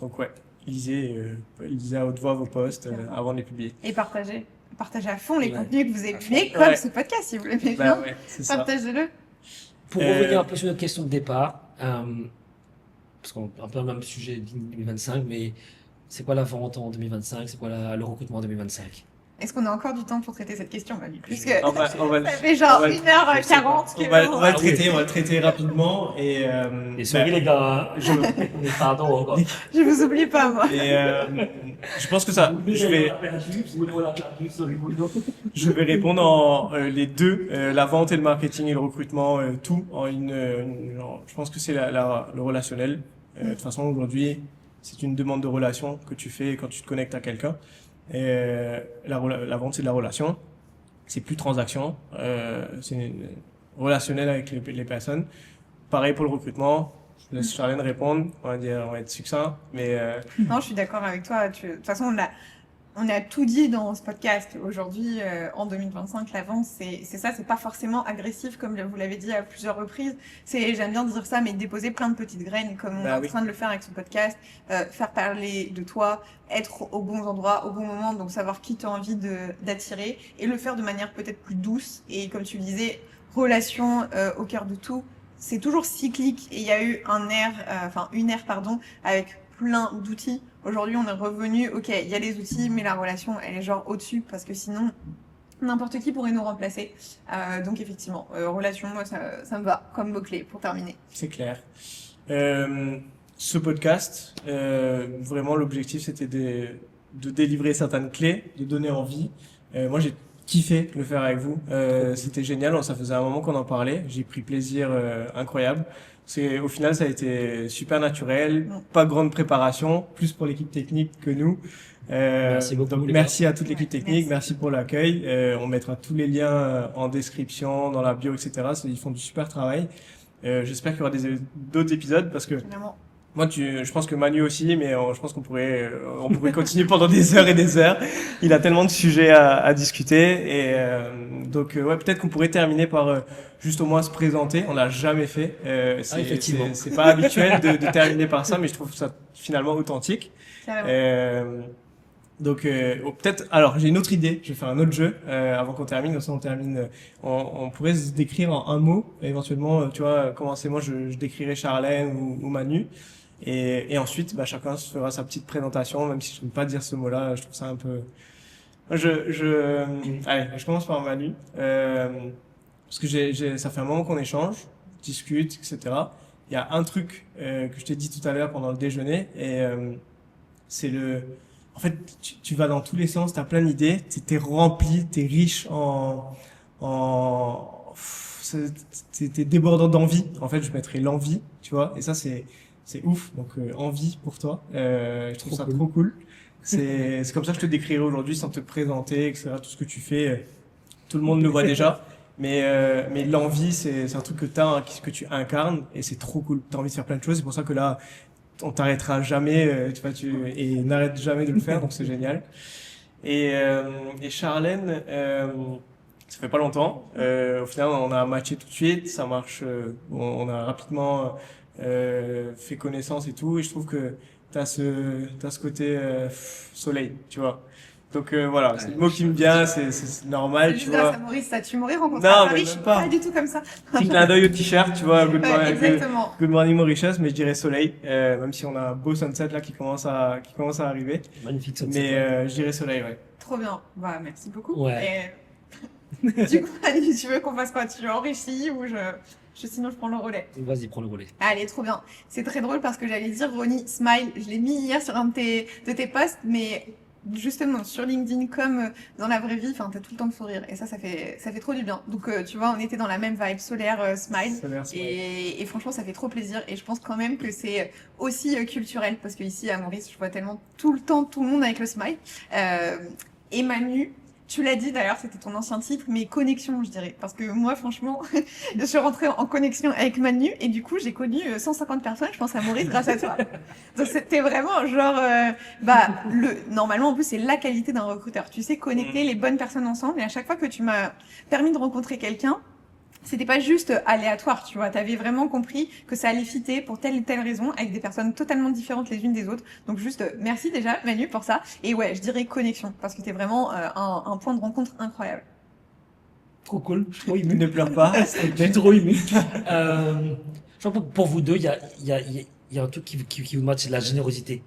donc ouais, lisez à haute voix vos posts avant de les publier. Et partagez à fond les Ouais. contenus que vous aimez, fond. comme Ouais. ce podcast si vous l'aimez Bah bien. ouais, c'est ça. Partagez-le. Pour revenir un peu sur notre question de départ, parce qu'on est un peu dans le même sujet 2025, mais c'est quoi la vente en 2025? C'est quoi le recrutement en 2025? Est-ce qu'on a encore du temps pour traiter cette question, Manu? Puisque On va ça fait genre on va- 1h40 on va le traiter rapidement et Désolé les gars, pardon encore. je vous oublie pas, moi. et je pense que ça je vais répondre en les deux, la vente et le marketing et le recrutement, tout en je pense que c'est le relationnel. De toute façon, aujourd'hui, c'est une demande de relation que tu fais quand tu te connectes à quelqu'un. Et la vente, c'est de la relation. C'est plus transaction. C'est relationnel avec les personnes. Pareil pour le recrutement. Je laisse Charlène répondre. On va être succinct. Mais Non, je suis d'accord avec toi. De toute façon, on a tout dit dans ce podcast. Aujourd'hui, en 2025, la vente, c'est ça, c'est pas forcément agressif comme vous l'avez dit à plusieurs reprises. J'aime bien dire ça, mais déposer plein de petites graines comme on est en train de le faire avec ce podcast, faire parler de toi, être aux bons endroits, au bon moment, donc savoir qui t'as envie d'attirer et le faire de manière peut-être plus douce. Et comme tu le disais, relation au cœur de tout. C'est toujours cyclique et il y a eu une ère, pardon, avec plein d'outils. Aujourd'hui, on est revenu, ok, il y a les outils, mais la relation, elle est genre au-dessus parce que sinon, n'importe qui pourrait nous remplacer. Donc effectivement, relation, moi, ça me va comme mot-clé pour terminer. C'est clair. Ce podcast, vraiment, l'objectif, c'était de délivrer certaines clés, de donner envie. Moi, j'ai kiffé le faire avec vous. C'était génial. Ça faisait un moment qu'on en parlait. J'ai pris plaisir incroyable. Au final, ça a été super naturel. Pas grande préparation, plus pour l'équipe technique que nous. Merci beaucoup. Donc, merci à toute l'équipe technique. Merci pour l'accueil. On mettra tous les liens en description, dans la bio, etc. Ils font du super travail. J'espère qu'il y aura d'autres épisodes parce que moi, je pense que Manu aussi, mais je pense qu'on pourrait continuer pendant des heures et des heures. Il a tellement de sujets à discuter et donc ouais, peut-être qu'on pourrait terminer par juste au moins se présenter. On l'a jamais fait. Effectivement. C'est pas habituel de terminer par ça, mais je trouve ça finalement authentique. Donc peut-être. Alors j'ai une autre idée. Je vais faire un autre jeu avant qu'on termine. Comme ça on termine. On pourrait se décrire en un mot. Éventuellement, tu vois, commencer. Moi, je décrirais Charlène ou Manu. Et ensuite, chacun se fera sa petite présentation, même si je ne peux pas dire ce mot-là, je trouve ça un peu... Allez, je commence par Manu, parce que ça fait un moment qu'on échange, discute, etc. Il y a un truc que je t'ai dit tout à l'heure pendant le déjeuner, et c'est en fait, tu vas dans tous les sens, t'as plein d'idées, t'es rempli, t'es riche t'es débordant d'envie. En fait, je mettrais l'envie, tu vois, et ça, c'est ouf, donc envie pour toi. Je trouve ça trop cool. C'est comme ça que je te décrirai aujourd'hui sans te présenter, etc. Tout ce que tu fais, tout le monde le voit déjà. Mais l'envie, c'est un truc que t'as, que tu incarnes, et c'est trop cool. T'as envie de faire plein de choses. C'est pour ça que là, on t'arrêtera jamais, et n'arrête jamais de le faire, donc c'est génial. Et Charlène, ça fait pas longtemps. Au final, on a matché tout de suite. Ça marche. On a rapidement fait connaissance et tout, et je trouve que t'as ce côté soleil, tu vois. Donc voilà, c'est le mot qui me vient, c'est normal, tu vois. Grâce à Maurice, tu m'aurais rencontré à Paris, je suis pas du tout comme ça. Petit clin d'œil au t-shirt, tu vois. Exactement. Good morning Mauritius, mais je dirais soleil, même si on a un beau sunset là qui commence à arriver. Magnifique sunset. Mais je dirais soleil, ouais. Trop bien. Merci beaucoup. Ouais. Et... du coup, Ali, tu veux qu'on fasse quoi? Tu enrichis ou sinon je prends le relais. Vas-y, prends le relais. Allez, trop bien. C'est très drôle parce que j'allais dire Ronnie Smile. Je l'ai mis hier sur un de tes posts, mais justement sur LinkedIn comme dans la vraie vie, t'as tout le temps de sourire et ça fait trop du bien. Donc tu vois, on était dans la même vibe solaire smile. Et franchement, ça fait trop plaisir. Et je pense quand même que c'est aussi culturel parce que ici à Maurice, je vois tellement tout le temps tout le monde avec le smile. Et Manu. Tu l'as dit d'ailleurs, c'était ton ancien titre, mais connexion, je dirais. Parce que moi, franchement, je suis rentrée en connexion avec Manu et du coup, j'ai connu 150 personnes, je pense à Maurice, grâce à toi. Donc c'était vraiment genre, normalement, en plus, c'est la qualité d'un recruteur. Tu sais connecter les bonnes personnes ensemble et à chaque fois que tu m'as permis de rencontrer quelqu'un, c'était pas juste aléatoire, tu vois. T'avais vraiment compris que ça allait fitter pour telle et telle raison avec des personnes totalement différentes les unes des autres. Donc juste merci déjà Manu pour ça. Et ouais, je dirais connexion parce que t'es vraiment un point de rencontre incroyable. Trop cool. Je suis trop ému. Ne pleure pas. J'ai trop ému. Je crois que pour vous deux, il y a un truc qui vous match, c'est la générosité.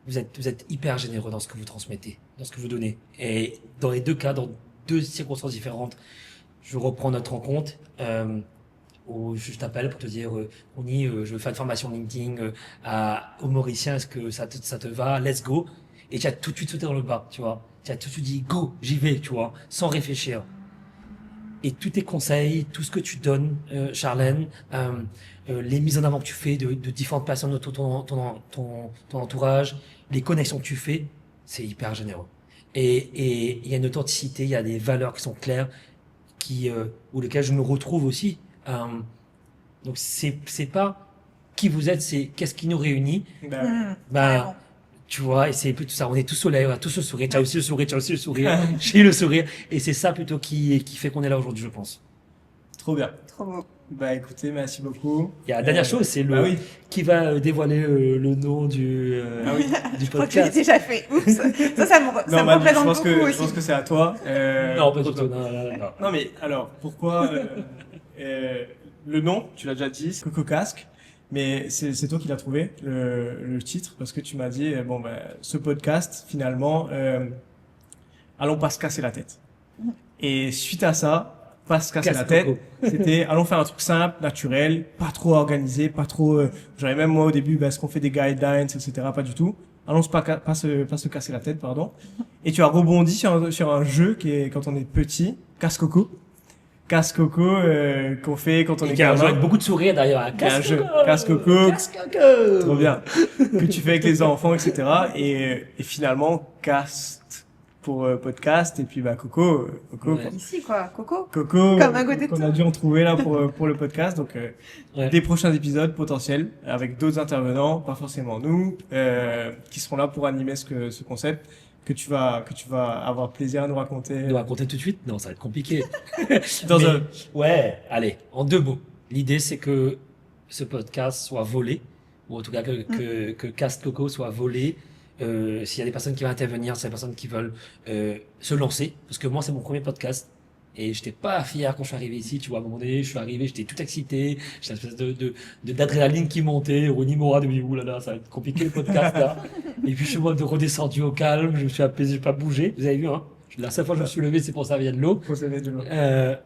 Vous êtes hyper généreux dans ce que vous transmettez, dans ce que vous donnez. Et dans les deux cas, dans deux circonstances différentes, je reprends notre rencontre, où je t'appelle pour te dire, Ronnie, je veux faire une formation LinkedIn aux Mauriciens, est-ce que ça te va? Let's go. Et tu as tout de suite sauté dans le bas, tu vois. Tu as tout de suite dit, go, j'y vais, tu vois, sans réfléchir. Et tous tes conseils, tout ce que tu donnes, Charlène, les mises en avant que tu fais de différentes personnes autour de ton entourage, les connexions que tu fais, c'est hyper généreux. Et il y a une authenticité, il y a des valeurs qui sont claires, ou lesquelles je me retrouve aussi. Donc c'est pas qui vous êtes, c'est qu'est-ce qui nous réunit. Tu vois, et c'est plutôt ça. On est tous soleil, on a tous le sourire. Tu as aussi le sourire, tu as aussi le sourire. J'ai le sourire. Et c'est ça plutôt qui fait qu'on est là aujourd'hui, je pense. Trop bien. Trop beau. Bah écoutez, merci beaucoup. Il y a la dernière chose, c'est bah oui. qui va dévoiler le nom du Ah oui. du Je crois que je l'ai podcast. déjà fait. Oups. Ça Non, me Manu, représente beaucoup je aussi. pense que c'est à toi. Non, pas du tout. Non. Non, mais alors, pourquoi le nom, tu l'as déjà dit, c'est Coco Casque, mais c'est toi qui l'as trouvé, le titre, parce que tu m'as dit, bon, ben, ce podcast, finalement, allons pas se casser la tête. Et suite à ça, pas se casser la tête, Coco. c'était allons faire un truc simple, naturel, pas trop organisé, pas trop. J'avais même moi au début, ben, est-ce qu'on fait des guidelines, etc. Pas du tout. Allons pas se casser la tête, pardon. Et tu as rebondi sur un jeu qui est quand on est petit, Casse-Coco. Casse-Coco qu'on fait quand on Et est qui a un jeu gamin. avec beaucoup de sourires d'ailleurs. Hein. Qui est un jeu. Casse-Coco. Casse-Coco. Trop bien. Que tu fais avec les enfants, etc. Et finalement, cast pour podcast. Et puis, bah, Coco. Ouais. Ici, quoi. Coco. Coco. Comme un côté de qu'on tout. a dû en trouver là pour le podcast. Donc, Ouais. des prochains épisodes potentiels avec d'autres intervenants, pas forcément nous, qui seront là pour animer ce concept que tu vas avoir plaisir à nous raconter. De raconter tout de suite? Non, ça va être compliqué. Dans Mais- un, Ouais, allez, en 2 mots. L'idée, c'est que ce podcast soit volé, ou en tout cas que Cast Coco soit volé. S'il y a des personnes qui vont intervenir, c'est des personnes qui veulent se lancer. Parce que moi, c'est mon premier podcast. Et j'étais pas fier quand je suis arrivé ici, tu vois, à un moment donné, je suis arrivé, j'étais tout excité, j'étais une espèce d'adrénaline qui montait, Ronnie Mora de ouh là là, ça va être compliqué le podcast là. Et puis je suis redescendu au calme, je me suis apaisé, j'ai pas bougé, vous avez vu, hein. La seule fois que je me suis levé, c'est pour ça, il y a de l'eau. procédé de l'eau.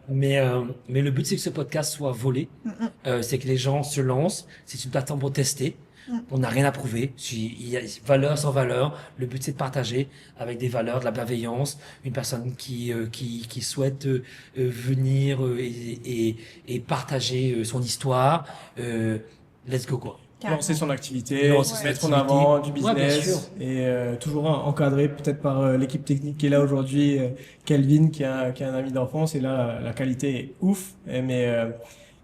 Mais le but, c'est que ce podcast soit volé. C'est que les gens se lancent. C'est une plateforme pour tester. On n'a rien à prouver. Il y a valeur sans valeur. Le but, c'est de partager avec des valeurs, de la bienveillance. Une personne qui souhaite venir et partager son histoire. Let's go, quoi. Lancer son activité, Lancer son mettre en activité. avant du Ouais, bien sûr. business et toujours encadré peut-être par l'équipe technique qui est là aujourd'hui, Kelvin qui est un ami d'enfance et là la qualité est ouf.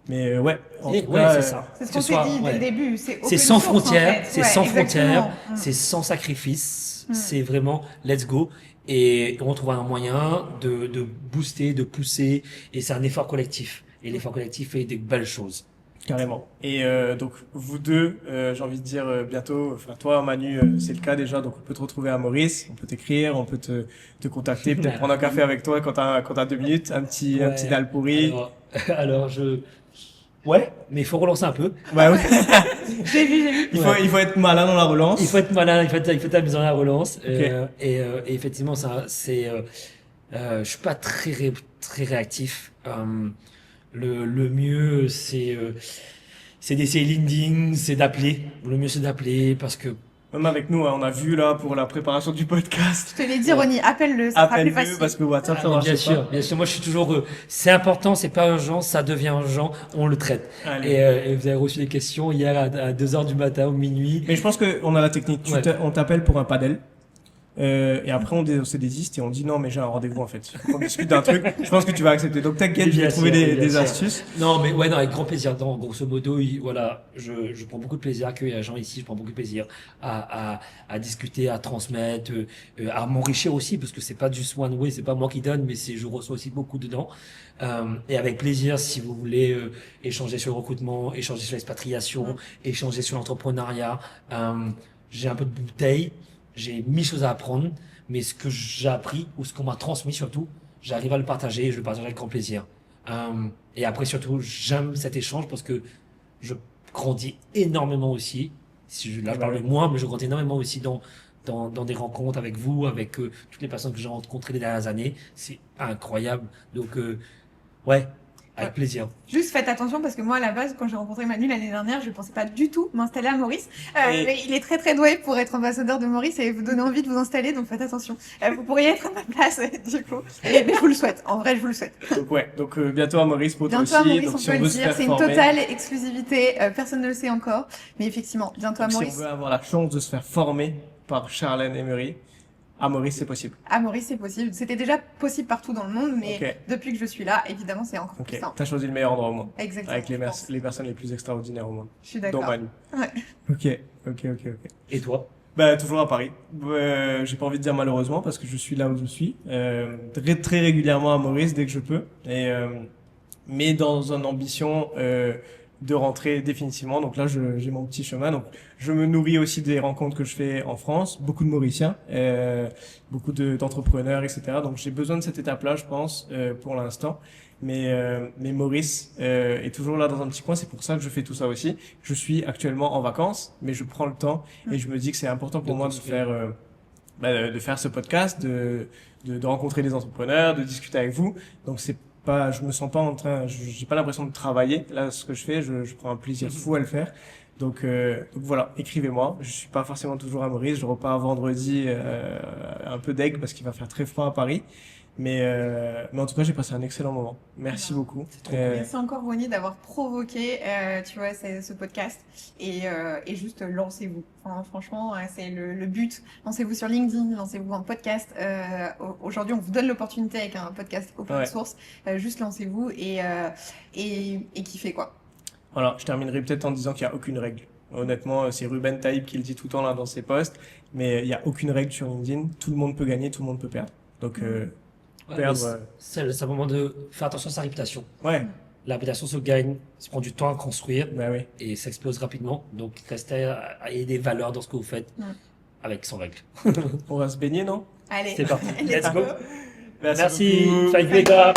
Mais ouais, en tout Ouais, cas, c'est ça. C'est ce Que qu'on ce soit- s'est dit dès ouais. le début. C'est C'est open sans source, en frontières, fait. c'est Ouais, sans exactement. frontières, c'est sans sacrifice, Mm. c'est vraiment let's go. Et on trouve un moyen de booster, de pousser, et c'est un effort collectif. Et l'effort collectif fait des belles choses. carrément. Et donc vous deux, j'ai envie de dire bientôt, enfin toi Manu, c'est le cas déjà, donc on peut te retrouver à Maurice, on peut t'écrire, on peut te contacter, peut-être prendre un café avec toi quand t'as 2 minutes, un petit Ouais. dalle pourri. Alors ouais, mais il faut relancer un peu. Bah oui. J'ai vu. Il faut être malin dans la relance. Il faut être malin, il faut être amusant à la relance. Et effectivement, je suis pas très réactif. Le mieux, c'est d'essayer LinkedIn, c'est d'appeler. Le mieux, c'est d'appeler parce que Même avec nous, hein, on a vu là pour la préparation du podcast. Je te l'ai dit, Ronnie, appelle-le, ça sera plus Appelle-le facile. parce que WhatsApp ça mais marche bien pas. sûr, bien sûr. Moi, je suis toujours. C'est important, c'est pas urgent, ça devient urgent, on le traite. Allez. Et vous avez reçu des questions hier à 2 heures du matin, au minuit. Mais je pense qu'on a la technique. Ouais. On t'appelle pour un padel. Et après on se désiste et on dit non mais j'ai un rendez-vous en fait. On discute d'un truc. Je pense que tu vas accepter. Donc t'inquiète, je vais Bien trouver sûr, des bien sûr. astuces. Non, mais ouais, non, avec grand plaisir. Non, grosso modo, voilà, je prends beaucoup de plaisir à accueillir les gens ici. Je prends beaucoup de plaisir à discuter, à transmettre, à m'enrichir aussi, parce que c'est pas juste one way, c'est pas moi qui donne, mais je reçois aussi beaucoup dedans. Et avec plaisir, si vous voulez échanger sur le recrutement, échanger sur l'expatriation, échanger sur l'entrepreneuriat. J'ai un peu de bouteille, j'ai 1000 choses à apprendre, mais ce que j'ai appris ou ce qu'on m'a transmis surtout, j'arrive à le partager et je le partage avec grand plaisir. Et après surtout, j'aime cet échange parce que je grandis énormément aussi. Là, je parle de moi, mais je grandis énormément aussi dans des rencontres avec vous, avec toutes les personnes que j'ai rencontrées les dernières années. C'est incroyable. Donc, ouais, avec plaisir. Juste faites attention parce que moi, à la base, quand j'ai rencontré Manu l'année dernière, je pensais pas du tout m'installer à Maurice. Mais il est très très doué pour être ambassadeur de Maurice et vous donner envie de vous installer, donc faites attention. Vous pourriez être à ma place, du coup. Mais je vous le souhaite. En vrai, je vous le souhaite. Donc ouais, donc bientôt à Maurice pour toi Bientôt à aussi. Maurice, Donc on si peut on veut le se dire. faire C'est une former, totale exclusivité. Personne ne le sait encore. Mais effectivement, bientôt à donc, si Maurice. on veut avoir la chance de se faire former par Charlène Emery, à Maurice c'est possible. À Maurice, c'est possible. C'était déjà possible partout dans le monde, mais Ok. depuis que je suis là, évidemment, c'est encore Ok. plus simple. T'as choisi le meilleur endroit au monde. Exactement. Avec je pense. les personnes les plus extraordinaires au monde. Je suis Dont d'accord. Manu. Ouais. Ok. Et toi? Bah, toujours à Paris. J'ai pas envie de dire malheureusement parce que je suis là où je suis. Très, très régulièrement à Maurice dès que je peux. Mais dans une ambition de rentrer définitivement. Donc là, j'ai mon petit chemin. Donc je me nourris aussi des rencontres que je fais en France. Beaucoup de Mauriciens, beaucoup d'entrepreneurs, etc. Donc j'ai besoin de cette étape-là, je pense, pour l'instant. Mais Maurice est toujours là dans un petit coin. C'est pour ça que je fais tout ça aussi. Je suis actuellement en vacances, mais je prends le temps et je me dis que c'est important pour moi de faire ce podcast, de rencontrer des entrepreneurs, de discuter avec vous. Donc c'est pas, je me sens pas en train, j'ai pas l'impression de travailler. Là, ce que je fais, je prends un plaisir fou à le faire. Donc voilà, écrivez-moi. Je suis pas forcément toujours à Maurice. Je repars vendredi un peu deg parce qu'il va faire très froid à Paris. Mais en tout cas, j'ai passé un excellent moment. Merci beaucoup. Merci encore, Ronnie, d'avoir provoqué, tu vois, ce podcast. Et juste, lancez-vous. Enfin, franchement, c'est le but. Lancez-vous sur LinkedIn, lancez-vous en podcast. Aujourd'hui, on vous donne l'opportunité avec un podcast open source. Juste lancez-vous et kiffez, quoi. Voilà, je terminerai peut-être en disant qu'il n'y a aucune règle. Honnêtement, c'est Ruben Taïb qui le dit tout le temps là dans ses posts. Mais il n'y a aucune règle sur LinkedIn. Tout le monde peut gagner, tout le monde peut perdre. Donc, perdre. C'est le moment de faire attention à sa réputation. Ouais. La réputation se gagne, ça prend du temps à construire Bah oui. et ça explose rapidement. Donc restez il y a des valeurs dans ce que vous faites avec sans règles. On va se baigner, non? Allez, C'est parti. Let's go. Merci Merci. beaucoup. Fight Vega.